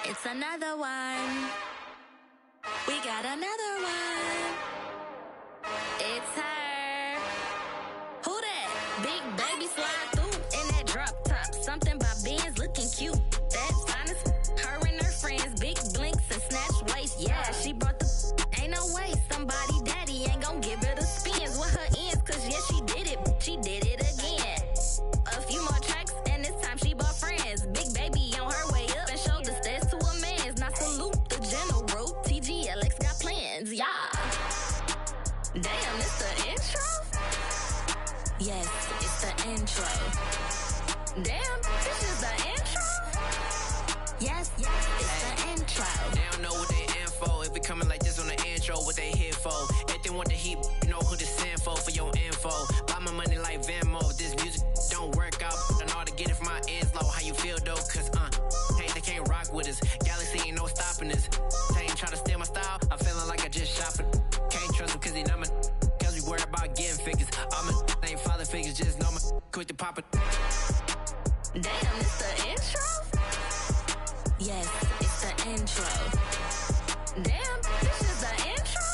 It's another one. We got another one. It's her. Who that? Big baby slide through in that drop top. Something by Benz looking cute. That's honest. Her and her friends, big blinks and snatch waist. Yeah, she brought the. Ain't no way somebody daddy ain't gon' give her the spins with her ends. Cause yeah, she did it. She did it again. A few more tracks and this time she bought friends. Big baby on her way up and showed the stairs to a man's. Now salute the general. TGLX got plans, yeah. Damn, it's the intro? Yes, it's the intro. Damn, this is the intro? Yes, it's the intro. They don't know what they in for. If we coming like this on the intro, what they here for? If they want the heat, you know who to send for your info. Buy my money like Venmo. If this music don't work out, I know how to get it from my ends low. How you feel though? Cause hey, they can't rock with us. Galaxy ain't no stopping us. They ain't try to steal my style. I'm feeling like I just shot for. Can't trust them cause they not my. Cause we worried about getting figures. All my ain't father figures, just know my quick to pop it. Damn, it's the intro? Yes, it's the intro. Damn, this is the intro?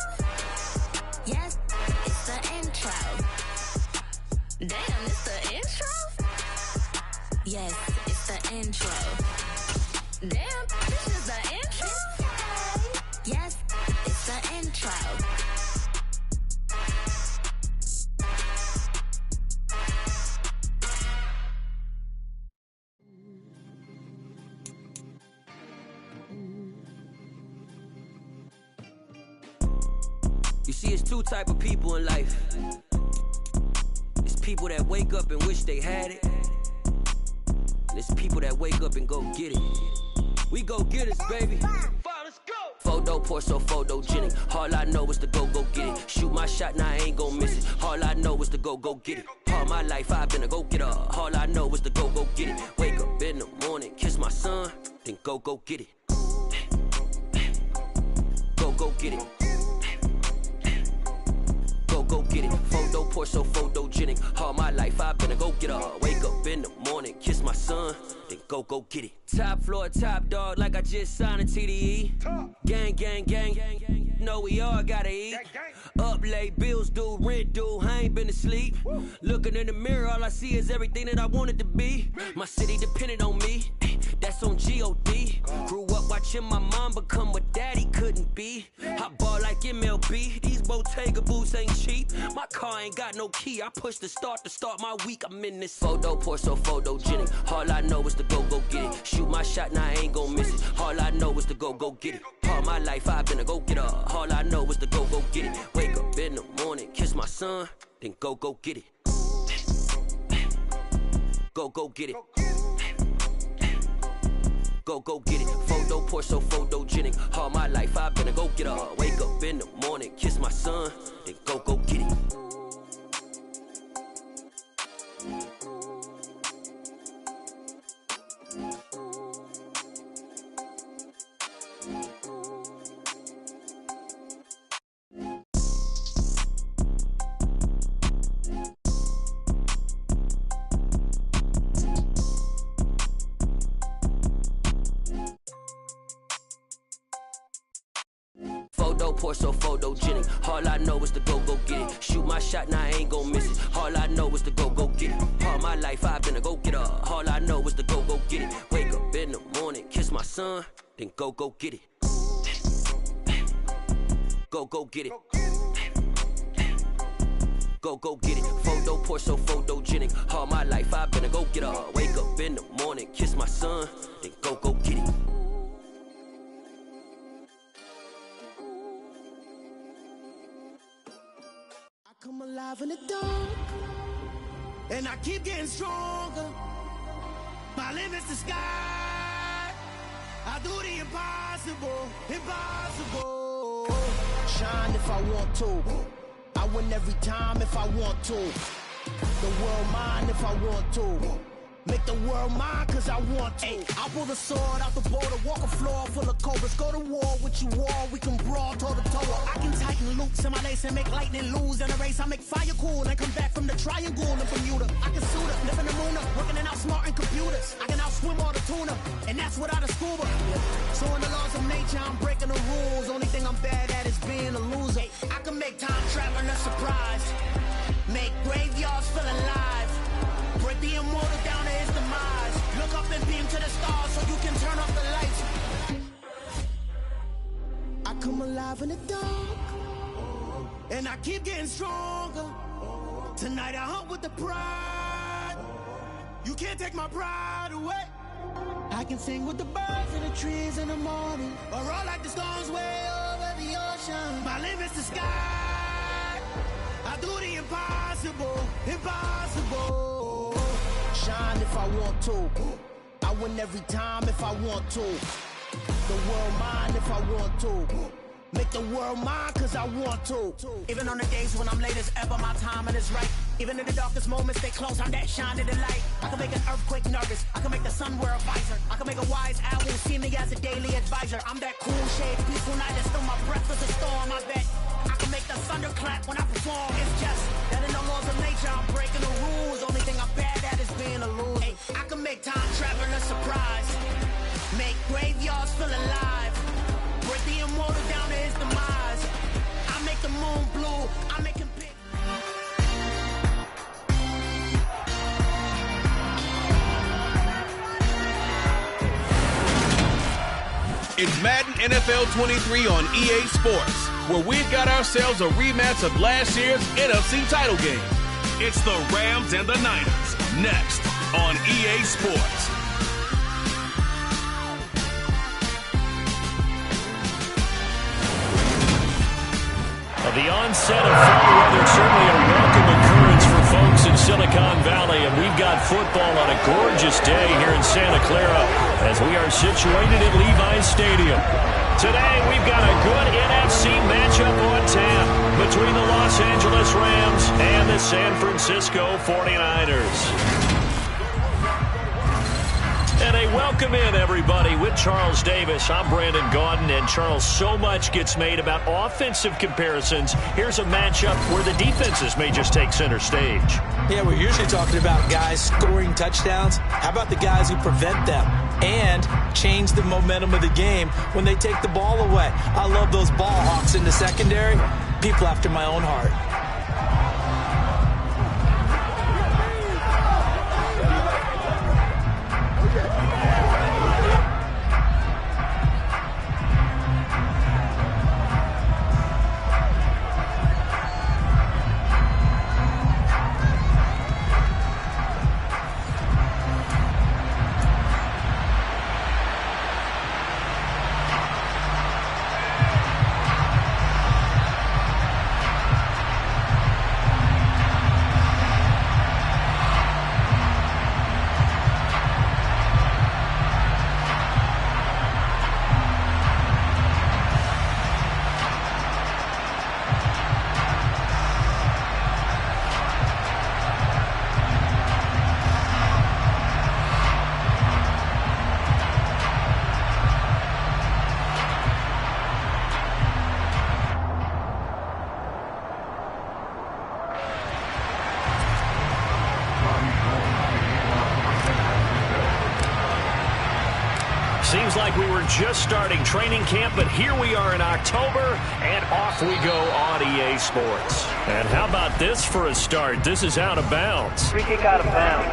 Yes, it's the intro. Damn, it's the intro? Yes, it's the intro. Damn, this is the intro? Yes, it's the intro. You see, it's 2 type of people in life. It's people that wake up and wish they had it. And it's people that wake up and go get it. We go get it, baby. Photo poor, so photogenic. All I know is to go get it. Shoot my shot, now I ain't gon' miss it. All I know is to go get it. All my life I've been a go-getter. All I know is to go get it. Wake up in the morning, kiss my son, then go get it. Go get it. Go get it. Photo poor, so photogenic. All my life I've been a go-getter. Wake up in the morning, kiss my son, then go get it. Top floor, top dog, like I just signed a TDE. Gang. Know we all gotta eat. Up late, bills due, rent due, I ain't been asleep. Looking in the mirror, all I see is everything that I wanted to be. My city depended on me, that's on G.O.D. Grew up watching my mom become what daddy couldn't be. I ball like MLB, these Bottega boots ain't cheap. My car ain't got no key, I push the start to start my week. I'm in this photo poor, so photogenic. All I know is to go get it. Shoot my shot, now I ain't gon' miss it. All I know is to go get it. All my life I've been a go-getter. All I know is to go get it. Wake up in the morning, kiss my son, then go get it. Go get it. Go get it. Photo poor, so photogenic. All my life I've been a go-getter. Wake up in the morning, kiss my son, then go get it. Photo, Porsche, photogenic. All I know is to go get it. Shoot my shot, now I ain't gon' miss it. All I know is to go get it. All my life I've been a go-getter. All I know is to go get it. Wake up in the morning, kiss my son, then go get it. Go get it. Go get it. Photo, Porsche, photogenic. All my life I've been a go-getter. Wake up in the morning, kiss my son, then go get it. I come alive in the dark, and I keep getting stronger. My limit's the sky. I do the impossible, impossible. Shine if I want to. I win every time if I want to. The world mine if I want to. Make the world mine cause I want to. Ay, I'll pull the sword out the border, walk a floor full of cobras. Go to war with you all, we can brawl toe to toe. I can tighten loops in my lace and make lightning lose in a race. I make fire cool and come back from the triangle in Bermuda. I can suit up, live in the moon up, working and outsmarting computers. I can outswim all the tuna, and that's without a scuba. So in the laws of nature, I'm breaking the rules. Only thing I'm bad at is being a loser. Ay, I can make time traveling a surprise. Make graveyards feel alive. Break the immortal down to his demise. Look up and beam to the stars so you can turn off the lights. I come alive in the dark, and I keep getting stronger. Tonight I hunt with the pride. You can't take my pride away. I can sing with the birds and the trees in the morning, or roll like the storms way over the ocean. My limit's the sky. I do the impossible, impossible. Shine if I want to. I win every time if I want to. The world mine if I want to. Make the world mine cause I want to. Even on the days when I'm late as ever, my timing is right. Even in the darkest moments, stay close, I'm that shine in the light. I can make an earthquake nervous, I can make the sun wear a visor. I can make a wise owl see me as a daily advisor. I'm that cool shade, peaceful night that still my breath is a storm, I bet. I can make the thunder clap when I perform. It's just that in the laws of nature, I'm breaking the rules. Only thing I'm bad at is being a loser. Hey, I can make time traveling a surprise. Make graveyards feel alive. Break the immortal down to his demise. I make the moon blue. I make him big. It's Madden NFL 23 on EA Sports, where we've got ourselves a rematch of last year's NFC title game. It's the Rams and the Niners, next on EA Sports. The onset of fall weather certainly a welcome occurrence for folks in Silicon Valley, and we've got football on a gorgeous day here in Santa Clara as we are situated at Levi's Stadium. Today we've got a good NFC matchup on tap between the Los Angeles Rams and the San Francisco 49ers. And a welcome in, everybody, with Charles Davis. I'm Brandon Gaudin, and Charles, so much gets made about offensive comparisons. Here's a matchup where the defenses may just take center stage. Yeah, we're usually talking about guys scoring touchdowns. How about the guys who prevent them and change the momentum of the game when they take the ball away? I love those ball hawks in the secondary. People after my own heart. Seems like we were just starting training camp, but here we are in October, and off we go on EA Sports. And how about this for a start? This is out of bounds. Free kick out of bounds.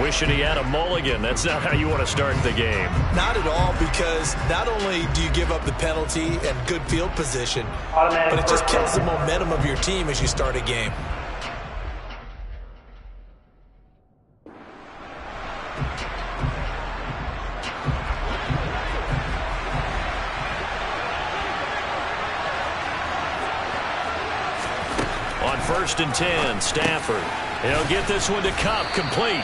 Wishing he had a mulligan. That's not how you want to start the game. Not at all, because not only do you give up the penalty and good field position, but it just kills the momentum of your team as you start a game. On 1st and 10, Stafford. He'll get this one to Kupp, complete.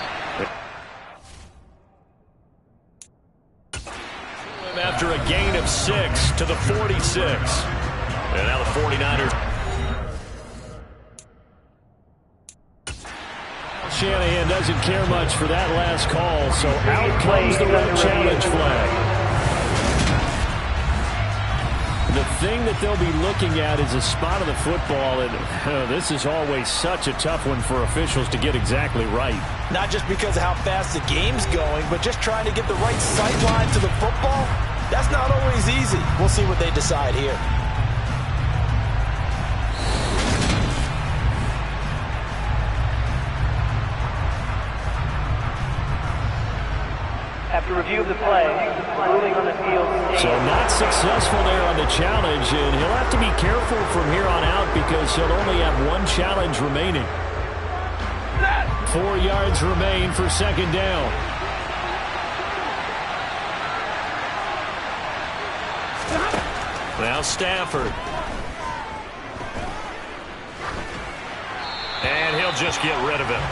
After a gain of 6 to the 46. And now the 49ers. Shanahan doesn't care much for that last call, so out comes the red challenge flag. The thing that they'll be looking at is a spot of the football, and this is always such a tough one for officials to get exactly right. Not just because of how fast the game's going, but just trying to get the right sight line to the football. That's not always easy. We'll see what they decide here. After review of the play, ruling on the field. So not successful there on the challenge, and he'll have to be careful from here on out because he'll only have one challenge remaining. 4 yards remain for 2nd down. Now Stafford. And he'll just get rid of it.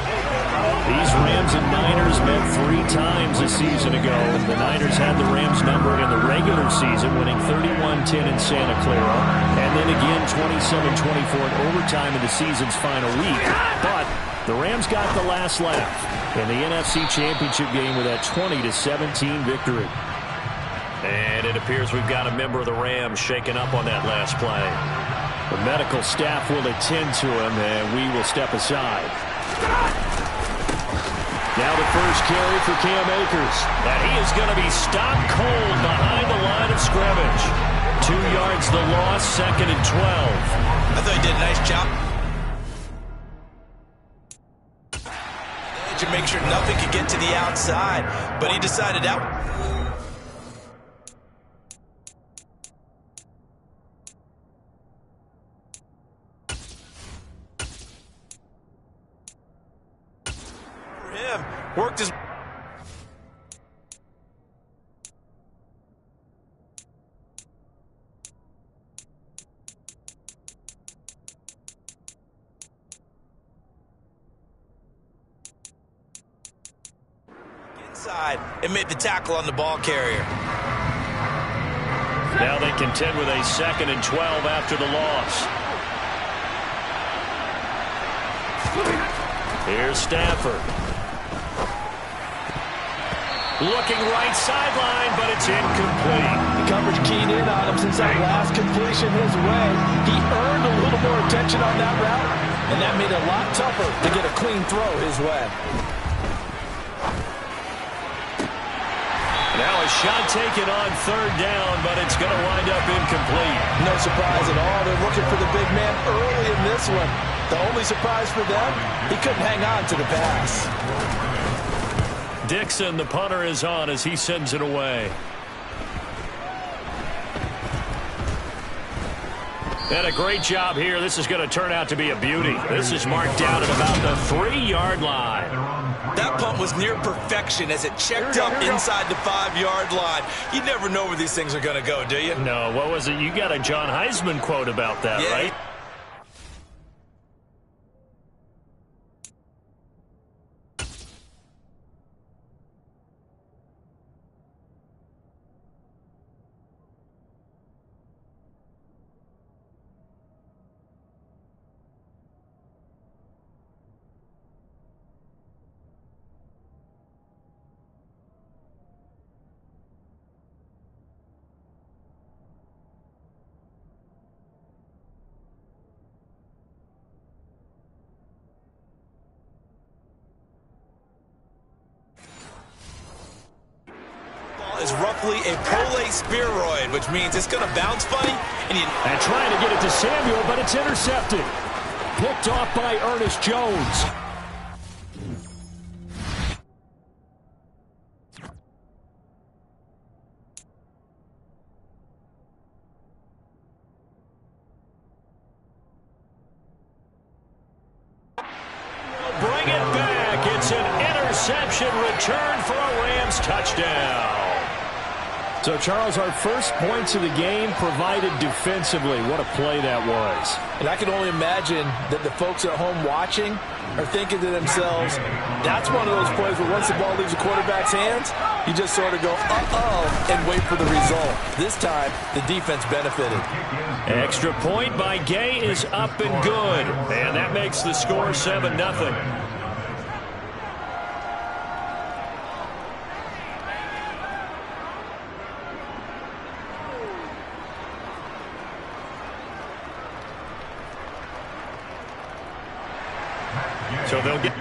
These Rams and Niners met 3 times a season ago. The Niners had the Rams number in the regular season, winning 31-10 in Santa Clara. And then again 27-24 in overtime in the season's final week. But the Rams got the last laugh in the NFC Championship game with that 20-17 victory. And it appears we've got a member of the Rams shaken up on that last play. The medical staff will attend to him, and we will step aside. Now the first carry for Cam Akers. And he is going to be stopped cold behind the line of scrimmage. 2 yards the loss, 2nd and 12. I thought he did a nice job. To make sure nothing could get to the outside, but he decided that. Worked his inside and made the tackle on the ball carrier. Now they contend with a 2nd and 12 after the loss. Here's Stafford. Looking right sideline, but it's incomplete. The coverage keyed in on him since that last completion his way. He earned a little more attention on that route, and that made it a lot tougher to get a clean throw his way. Now a shot taken on 3rd down, but it's going to wind up incomplete. No surprise at all. They're looking for the big man early in this one. The only surprise for them, he couldn't hang on to the pass. Dixon, the punter, is on as he sends it away. And a great job here. This is going to turn out to be a beauty. This is marked down at about the 3-yard line. That punt was near perfection as it checked up inside the 5-yard line. You never know where these things are going to go, do you? No, what was it? You got a John Heisman quote about that, yeah, right? is roughly a pole spheroid, which means it's going to bounce funny. And trying to get it to Samuel, but it's intercepted. Picked off by Ernest Jones. Bring it back. It's an interception return for a Rams touchdown. So, Charles, our first points of the game provided defensively. What a play that was. And I can only imagine that the folks at home watching are thinking to themselves, that's one of those plays where once the ball leaves the quarterback's hands, you just sort of go, uh-oh, and wait for the result. This time, the defense benefited. Extra point by Gay is up and good. And that makes the score 7-0. So they'll get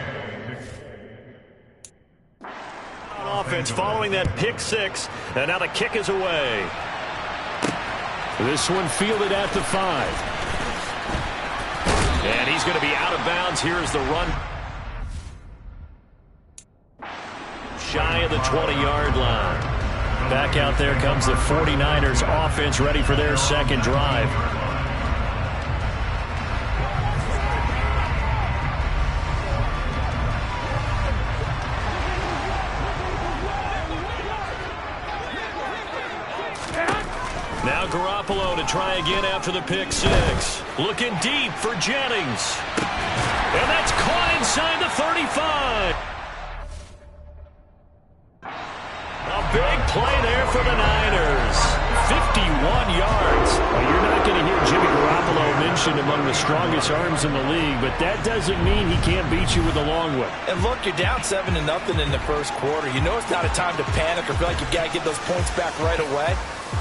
on offense following that pick six. And now the kick is away. This one fielded at the 5. And he's going to be out of bounds. Here's the run. Shy of the 20-yard line. Back out there comes the 49ers offense ready for their second drive. Now Garoppolo to try again after the pick six. Looking deep for Jennings. And that's caught inside the 35. A big play there for the Niners. 51 yards. Well, you're not going to hear Jimmy Garoppolo mentioned among the strongest arms in the league, but that doesn't mean he can't beat you with a long one. And look, you're down 7-0 in the first quarter. You know it's not a time to panic or feel like you've got to get those points back right away.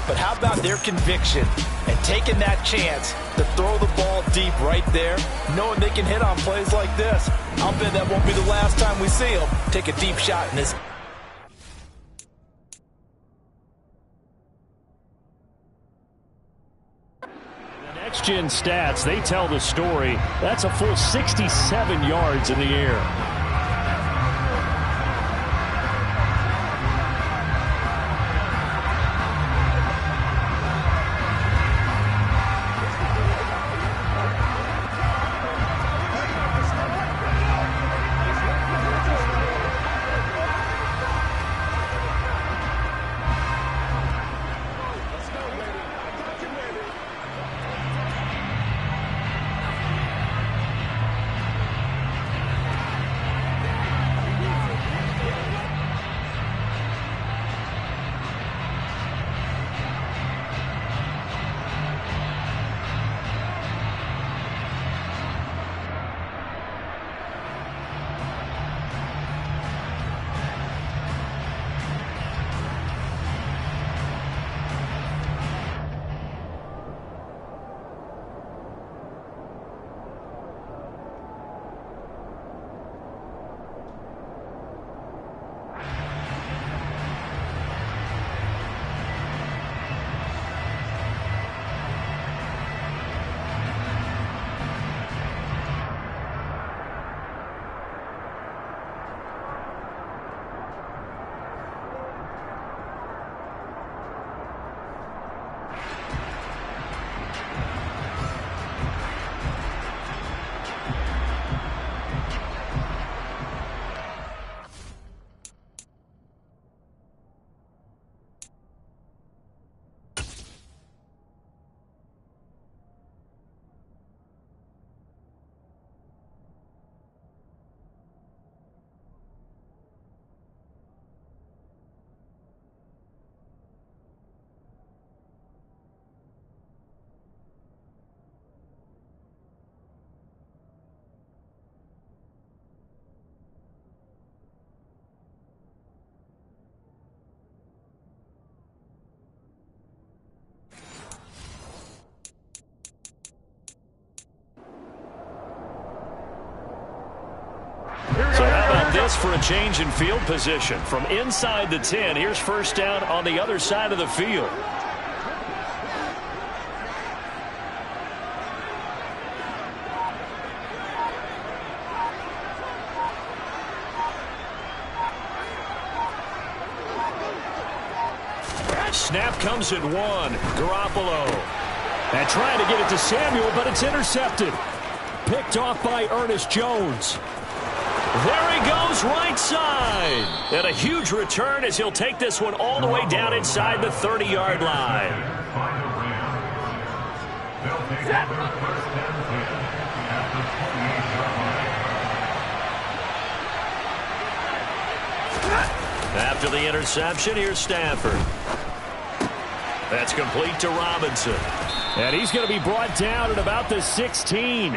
But how about their conviction and taking that chance to throw the ball deep right there, knowing they can hit on plays like this? I'll bet that won't be the last time we see them take a deep shot in this. The next-gen stats, they tell the story. That's a full 67 yards in the air. for a change in field position. From inside the 10, here's first down on the other side of the field. Snap comes at 1. Garoppolo. And trying to get it to Samuel, but it's intercepted. Picked off by Ernest Jones. There he goes, right side. And a huge return as he'll take this one all the way down inside the 30-yard line. After the interception, here's Stafford. That's complete to Robinson. And he's going to be brought down at about the 16.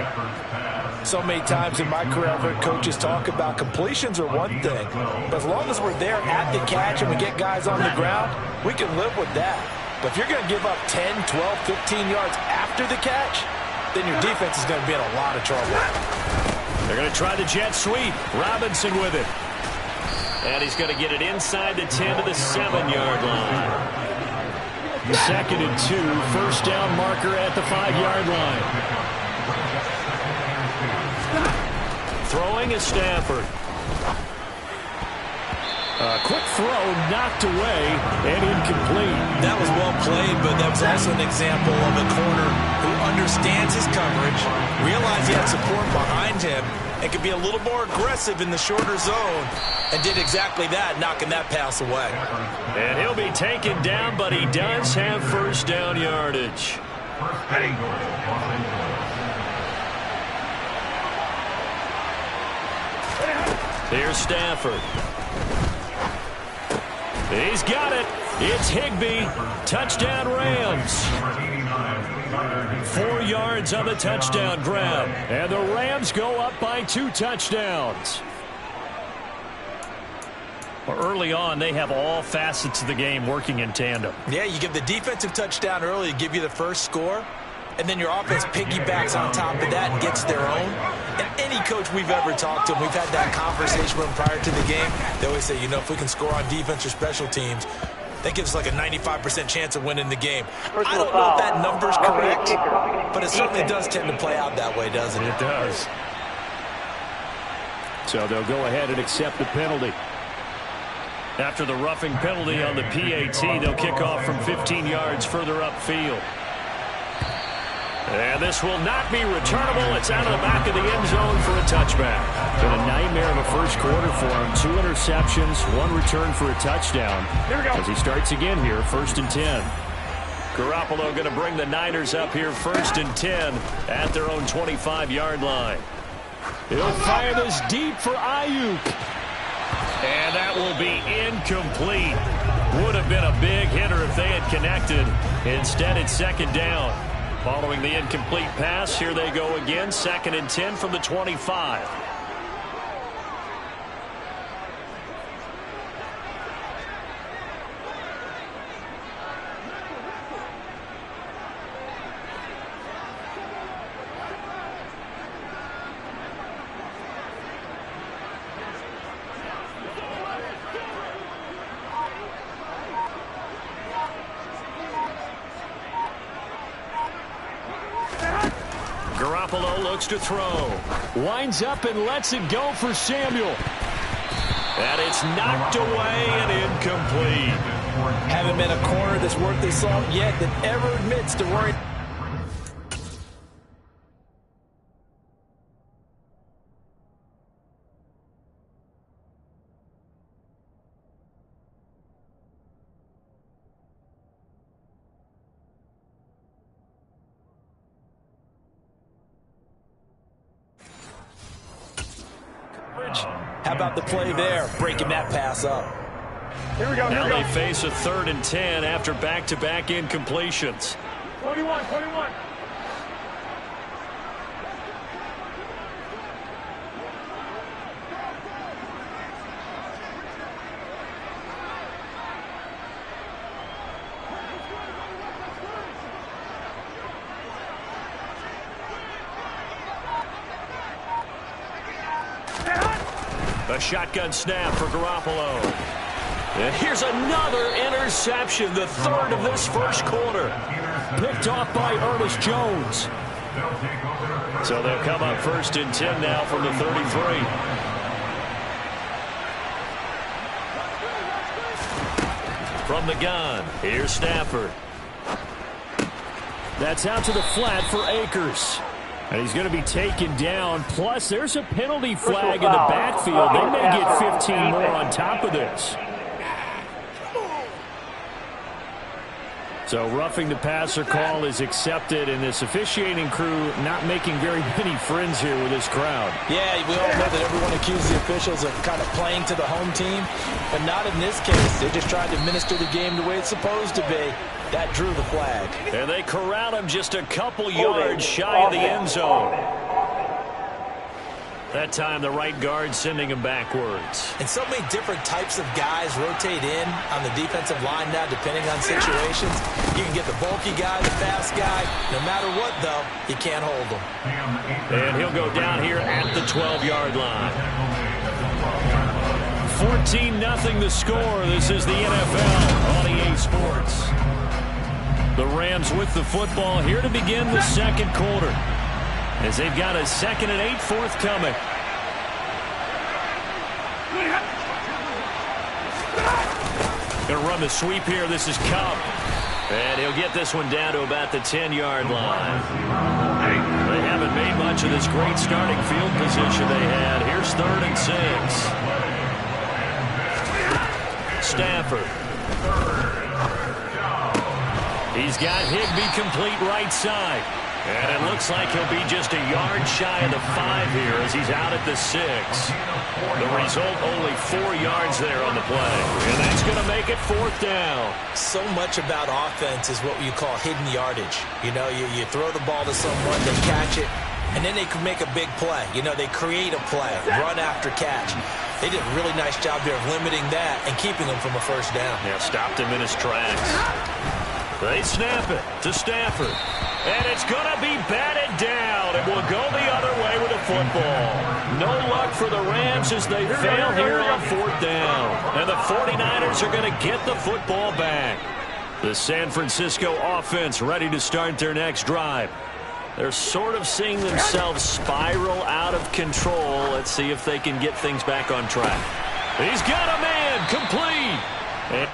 So many times in my career, I've heard coaches talk about completions are one thing. But as long as we're there at the catch and we get guys on the ground, we can live with that. But if you're going to give up 10, 12, 15 yards after the catch, then your defense is going to be in a lot of trouble. They're going to try the jet sweep. Robinson with it. And he's going to get it inside the 10 to the 7-yard line. 2nd and 2, first down marker at the 5-yard line. Throwing is Stafford. A quick throw knocked away and incomplete. That was well played, but that was also an example of a corner who understands his coverage, realized he had support behind him, and could be a little more aggressive in the shorter zone, and did exactly that, knocking that pass away. And he'll be taken down, but he does have first down yardage. Here's Stafford. He's got it. It's Higbee. Touchdown Rams. 4 yards on the touchdown grab. And the Rams go up by 2 touchdowns. Well, early on, they have all facets of the game working in tandem. Yeah, you give the defensive touchdown early to give you the first score, and then your offense piggybacks on top of that and gets their own. And any coach we've ever talked to, we've had that conversation with them prior to the game. They always say, you know, if we can score on defense or special teams, that gives us like a 95% chance of winning the game. I don't know if that number's correct, but it certainly does tend to play out that way, doesn't it? It does. So they'll go ahead and accept the penalty. After the roughing penalty on the PAT, they'll kick off from 15 yards further upfield. And this will not be returnable. It's out of the back of the end zone for a touchback. Been a nightmare of a first quarter for him. 2 interceptions, 1 return for a touchdown. Here we go. As he starts again here, 1st and 10. Garoppolo going to bring the Niners up here 1st and 10 at their own 25-yard line. He'll fire this deep for Ayuk. And that will be incomplete. Would have been a big hitter if they had connected. Instead, it's 2nd down. Following the incomplete pass, here they go again. 2nd and 10 from the 25. Garoppolo looks to throw. Winds up and lets it go for Samuel. And it's knocked away and incomplete. Haven't been a corner that's worth their salt yet that ever admits to worrying. How about the play there, breaking that pass up? Here we go. Now they face a 3rd and 10 after back-to-back incompletions. 21. A A shotgun snap for Garoppolo. And here's another interception, the third of this first quarter. Picked off by Ernest Jones. So they'll come up 1st and 10 now from the 33. From the gun, here's Stafford. That's out to the flat for Akers. And he's going to be taken down. Plus, there's a penalty flag in the backfield. They may get 15 more on top of this. So roughing the passer call is accepted, and this officiating crew not making very many friends here with this crowd. Yeah, we all know that everyone accuses the officials of kind of playing to the home team, but not in this case. They just tried to administer the game the way it's supposed to be. That drew the flag. And they corral him just a couple yards shy of the end zone. That time, the right guard sending him backwards. And so many different types of guys rotate in on the defensive line now, depending on situations. You can get the bulky guy, the fast guy. No matter what, though, you can't hold him. And he'll go down here at the 12-yard line. 14-0 the score. This is the NFL on EA Sports. The Rams with the football here to begin the second quarter, as they've got a 2nd and 8 forthcoming. Going to run the sweep here. This is Cobb. And he'll get this one down to about the 10-yard line. They haven't made much of this great starting field position they had. Here's 3rd and 6. Stafford. He's got Higbee complete right side. And it looks like he'll be just a yard shy of the 5 here as he's out at the 6. The result, only 4 yards there on the play. And that's going to make it 4th down. So much about offense is what you call hidden yardage. You know, you throw the ball to someone, they catch it, and then they can make a big play. You know, they create a play, run after catch. They did a really nice job there of limiting that and keeping him from a first down. Yeah, stopped him in his tracks. They snap it to Stafford. And it's going to be batted down. It will go the other way with the football. No luck for the Rams as they fail here on 4th down. And the 49ers are going to get the football back. The San Francisco offense ready to start their next drive. They're sort of seeing themselves spiral out of control. Let's see if they can get things back on track. He's got a man complete. And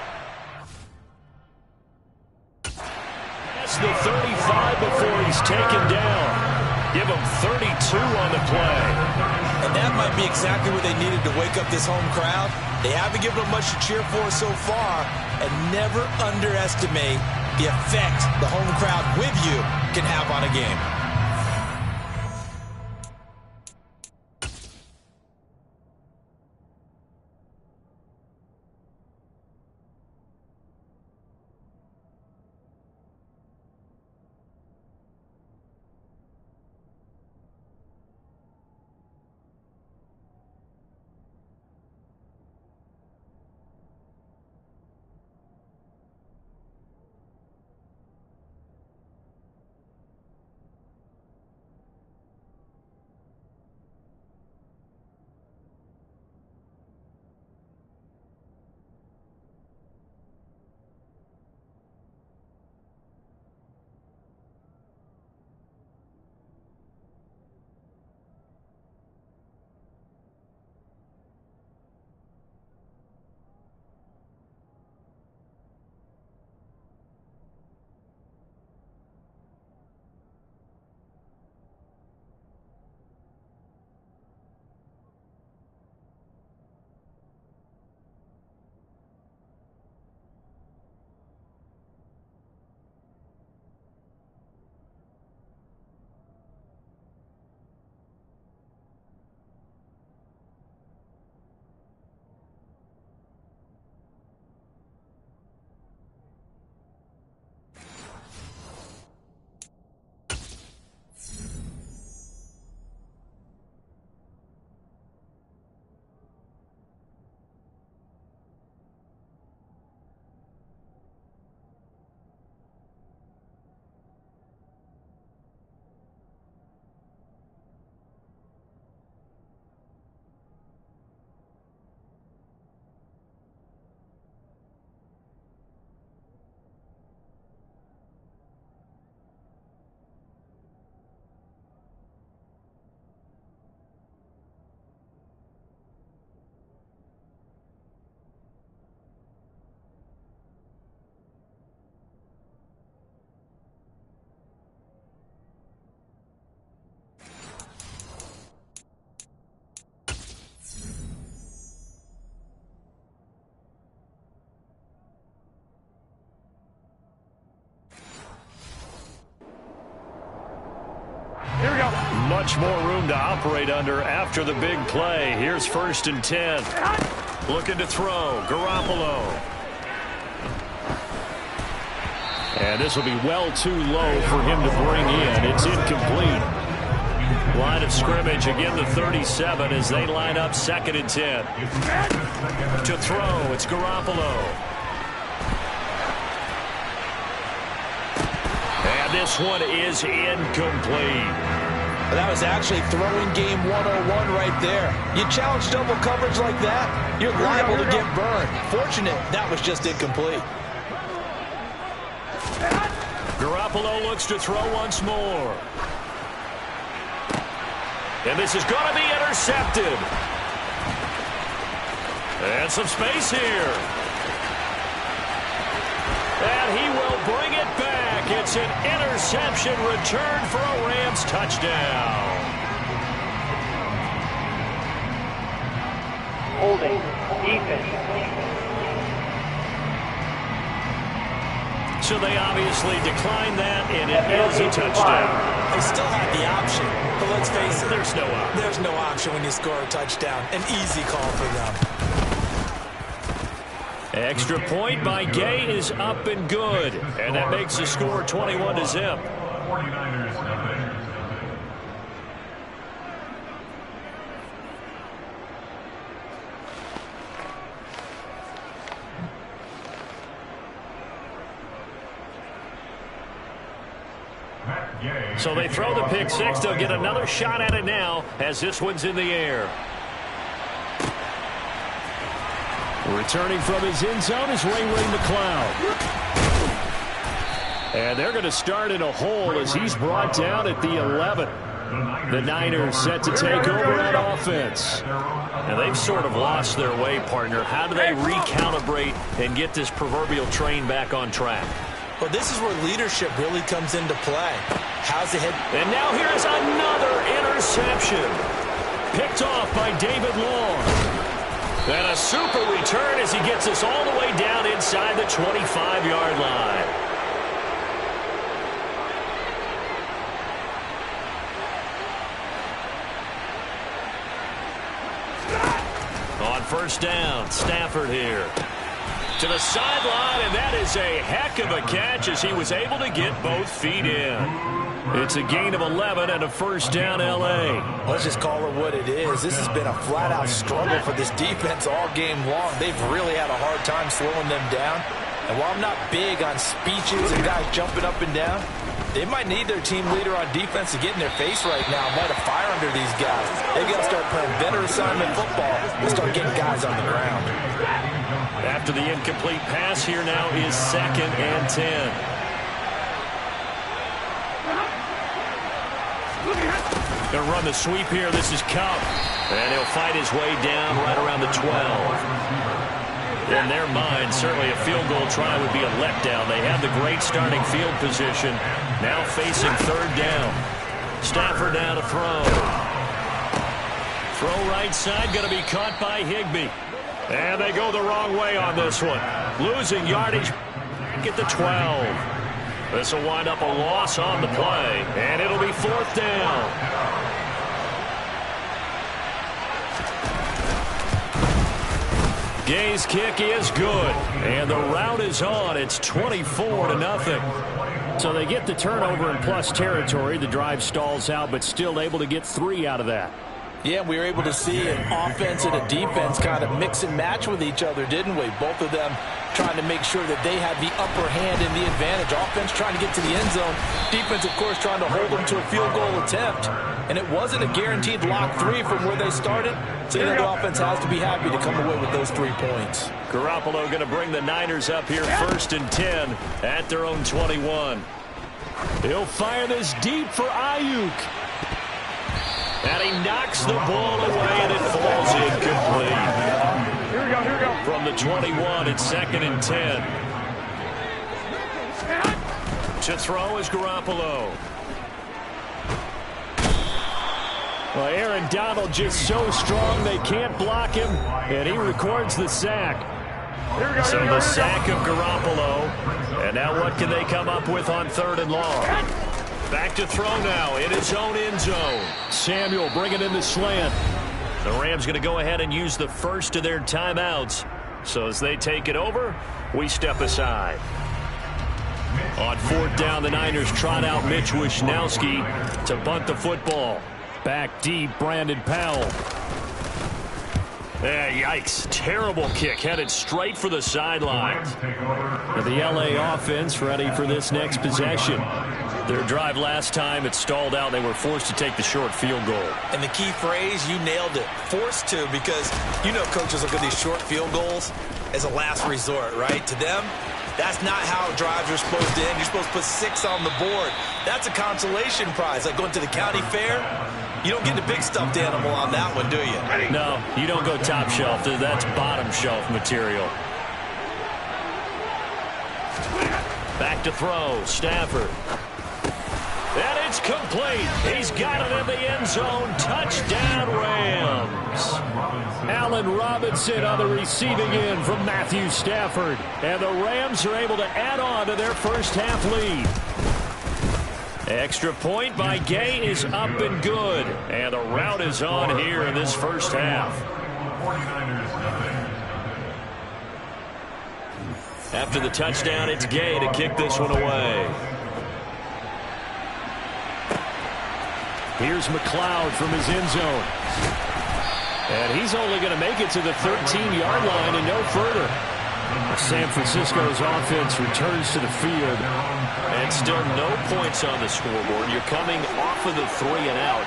the 35 before he's taken down. Give him 32 on the play. And that might be exactly what they needed to wake up this home crowd. They haven't given them much to cheer for so far, and never underestimate the effect the home crowd with you can have on a game. much more room to operate under after the big play. Here's 1st and 10. Looking to throw. Garoppolo. And this will be well too low for him to bring in. It's incomplete. Line of scrimmage, again the 37 as they line up 2nd and 10. To throw, it's Garoppolo. And this one is incomplete. That was actually throwing game 101 right there. You challenge double coverage like that, you're liable to get burned. Fortunate that was just incomplete. Garoppolo looks to throw once more. And this is going to be intercepted. And some space here. And he will bring it back. It's an interception return for a Rams touchdown. Holding. Defense. So they obviously declined that, and it is a touchdown. They still had the option, but let's face it. There's no option. There's no option when you score a touchdown. An easy call for them. Extra point by Gay is up and good. And that makes the score 21-0. So they throw the pick six. They'll get another shot at it now as this one's in the air. Returning from his end zone is Ray McCloud. And they're going to start in a hole as he's brought down at the 11. The Niners set to take over on offense. And they've sort of lost their way, partner. How do they recalibrate and get this proverbial train back on track? Well, this is where leadership really comes into play. How's the head? And now here's another interception. Picked off by David Long. And a super return as he gets us all the way down inside the 25-yard line. On 1st down, Stafford here. To the sideline, and that is a heck of a catch as he was able to get both feet in. It's a gain of 11 and a 1st down L.A. Let's just call it what it is. This has been a flat-out struggle for this defense all game long. They've really had a hard time slowing them down. And while I'm not big on speeches and guys jumping up and down, they might need their team leader on defense to get in their face right now and light a fire under these guys. They've got to start playing better assignment football and start getting guys on the ground. After the incomplete pass, here now is 2nd and 10. Going to run the sweep here. This is Kupp. And he'll fight his way down right around the 12. In their mind, certainly a field goal try would be a letdown. They have the great starting field position. Now facing 3rd down. Stafford now to throw. Throw right side, going to be caught by Higbee. And they go the wrong way on this one. Losing yardage at the 12. This will wind up a loss on the play. And it'll be 4th down. Gay's kick is good. And the route is on. It's 24-0. So they get the turnover in plus territory. The drive stalls out, but still able to get 3 out of that. Yeah, we were able to see an offense and a defense kind of mix and match with each other, didn't we? Both of them trying to make sure that they had the upper hand and the advantage. Offense trying to get to the end zone. Defense, of course, trying to hold them to a field goal attempt. And it wasn't a guaranteed lock 3 from where they started. So the offense has to be happy to come away with those 3 points. Garoppolo going to bring the Niners up here 1st and 10 at their own 21. He'll fire this deep for Ayuk. And he knocks the ball away, and it falls incomplete. Here we go. From the 21, it's 2nd and 10. To throw is Garoppolo. Well, Aaron Donald just so strong they can't block him, and he records the sack. So the sack of Garoppolo. And now what can they come up with on 3rd and long? Back to throw now in his own end zone. Samuel bringing in the slant. The Rams going to go ahead and use the first of their timeouts. So as they take it over, we step aside. On 4th down, the Niners trot out Mitch Wishnowsky to bunt the football. Back deep, Brandon Powell. Yikes. Terrible kick headed straight for the sidelines. The LA offense ready for this next possession. Their drive last time, it stalled out. They were forced to take the short field goal. And the key phrase, you nailed it. Forced to, because you know coaches look at these short field goals as a last resort, right? To them, that's not how drives are supposed to end. You're supposed to put 6 on the board. That's a consolation prize. Like going to the county fair, you don't get the big stuffed animal on that one, do you? No, you don't go top shelf. That's bottom shelf material. Back to throw, Stafford. And it's complete. He's got it in the end zone. Touchdown, Rams. Allen Robinson on the receiving end from Matthew Stafford. And the Rams are able to add on to their first half lead. Extra point by Gay is up and good. And the route is on here in this first half. After the touchdown, it's Gay to kick this one away. Here's McLeod from his end zone. And he's only going to make it to the 13-yard line and no further. San Francisco's offense returns to the field. And still no points on the scoreboard. You're coming off of the 3 and out.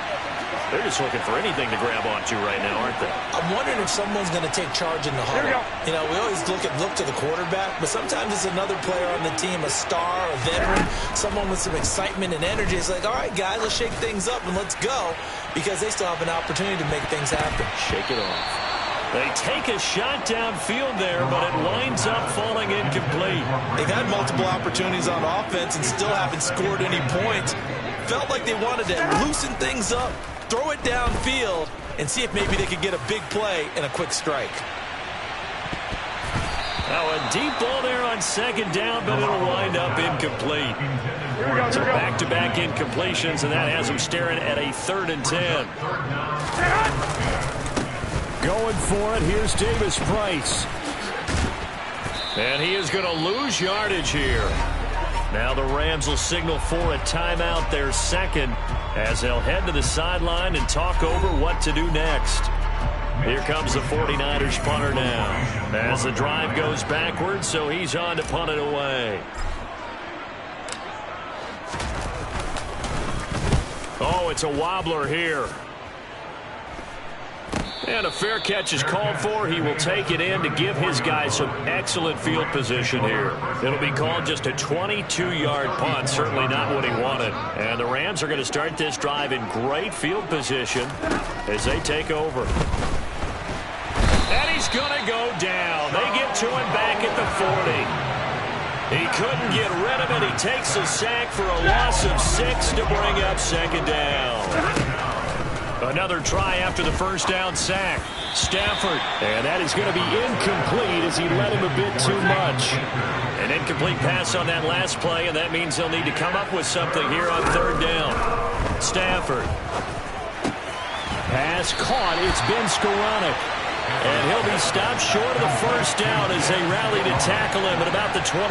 They're just looking for anything to grab onto right now, aren't they? I'm wondering if someone's going to take charge in the huddle. You know, we always look to the quarterback, but sometimes it's another player on the team, a star, a veteran, someone with some excitement and energy. It's like, all right, guys, let's shake things up and let's go, because they still have an opportunity to make things happen. Shake it off. They take a shot downfield there, but it winds up falling incomplete. They've had multiple opportunities on offense and still haven't scored any points. Felt like they wanted to loosen things up, throw it downfield, and see if maybe they could get a big play and a quick strike. Now a deep ball there on 2nd down, but it'll wind up incomplete. So back-to-back incompletions, and that has them staring at a 3rd and 10. Going for it, here's Davis Price. And he is going to lose yardage here. Now the Rams will signal for a timeout, their second, as they'll head to the sideline and talk over what to do next. Here comes the 49ers punter now. As the drive goes backwards, so he's on to punt it away. Oh, it's a wobbler here. And a fair catch is called for. He will take it in to give his guys some excellent field position here. It'll be called just a 22-yard punt. Certainly not what he wanted. And the Rams are going to start this drive in great field position as they take over. And he's going to go down. They get to him back at the 40. He couldn't get rid of it. He takes a sack for a loss of 6 to bring up 2nd down. Another try after the first down sack. Stafford. And that is going to be incomplete as he led him a bit too much. An incomplete pass on that last play, and that means they'll need to come up with something here on 3rd down. Stafford. Pass caught. It's Ben Skoranek. And he'll be stopped short of the first down as they rally to tackle him at about the 28.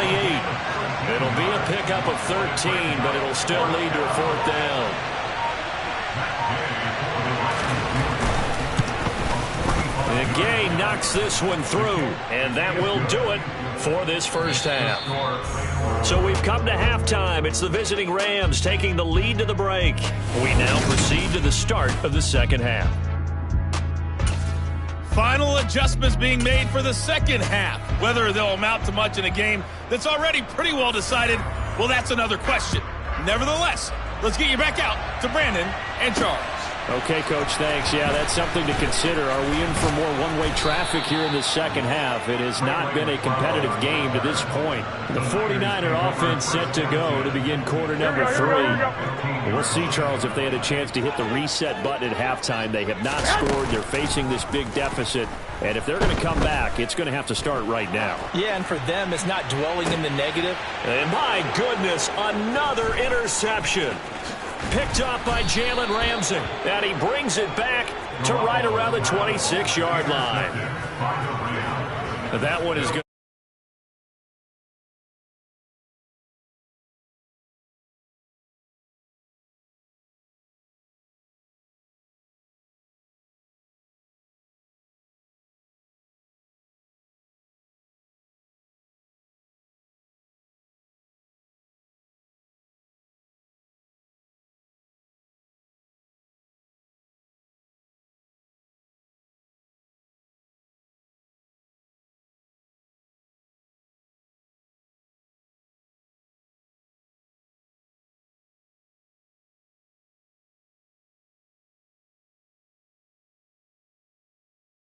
It'll be a pickup of 13, but it'll still lead to a 4th down. And Gay knocks this one through, and that will do it for this first half. So we've come to halftime. It's the visiting Rams taking the lead to the break. We now proceed to the start of the second half. Final adjustments being made for the second half. Whether they'll amount to much in a game that's already pretty well decided, well, that's another question. Nevertheless, let's get you back out to Brandon and Charles. Okay, Coach, thanks. Yeah, that's something to consider. Are we in for more one-way traffic here in the second half? It has not been a competitive game to this point. The 49er offense set to go to begin quarter number 3. We'll see, Charles, if they had a chance to hit the reset button at halftime. They have not scored. They're facing this big deficit. And if they're going to come back, it's going to have to start right now. Yeah, and for them, it's not dwelling in the negative. And my goodness, another interception. Picked off by Jalen Ramsey. And he brings it back to right around the 26-yard line. That one is good.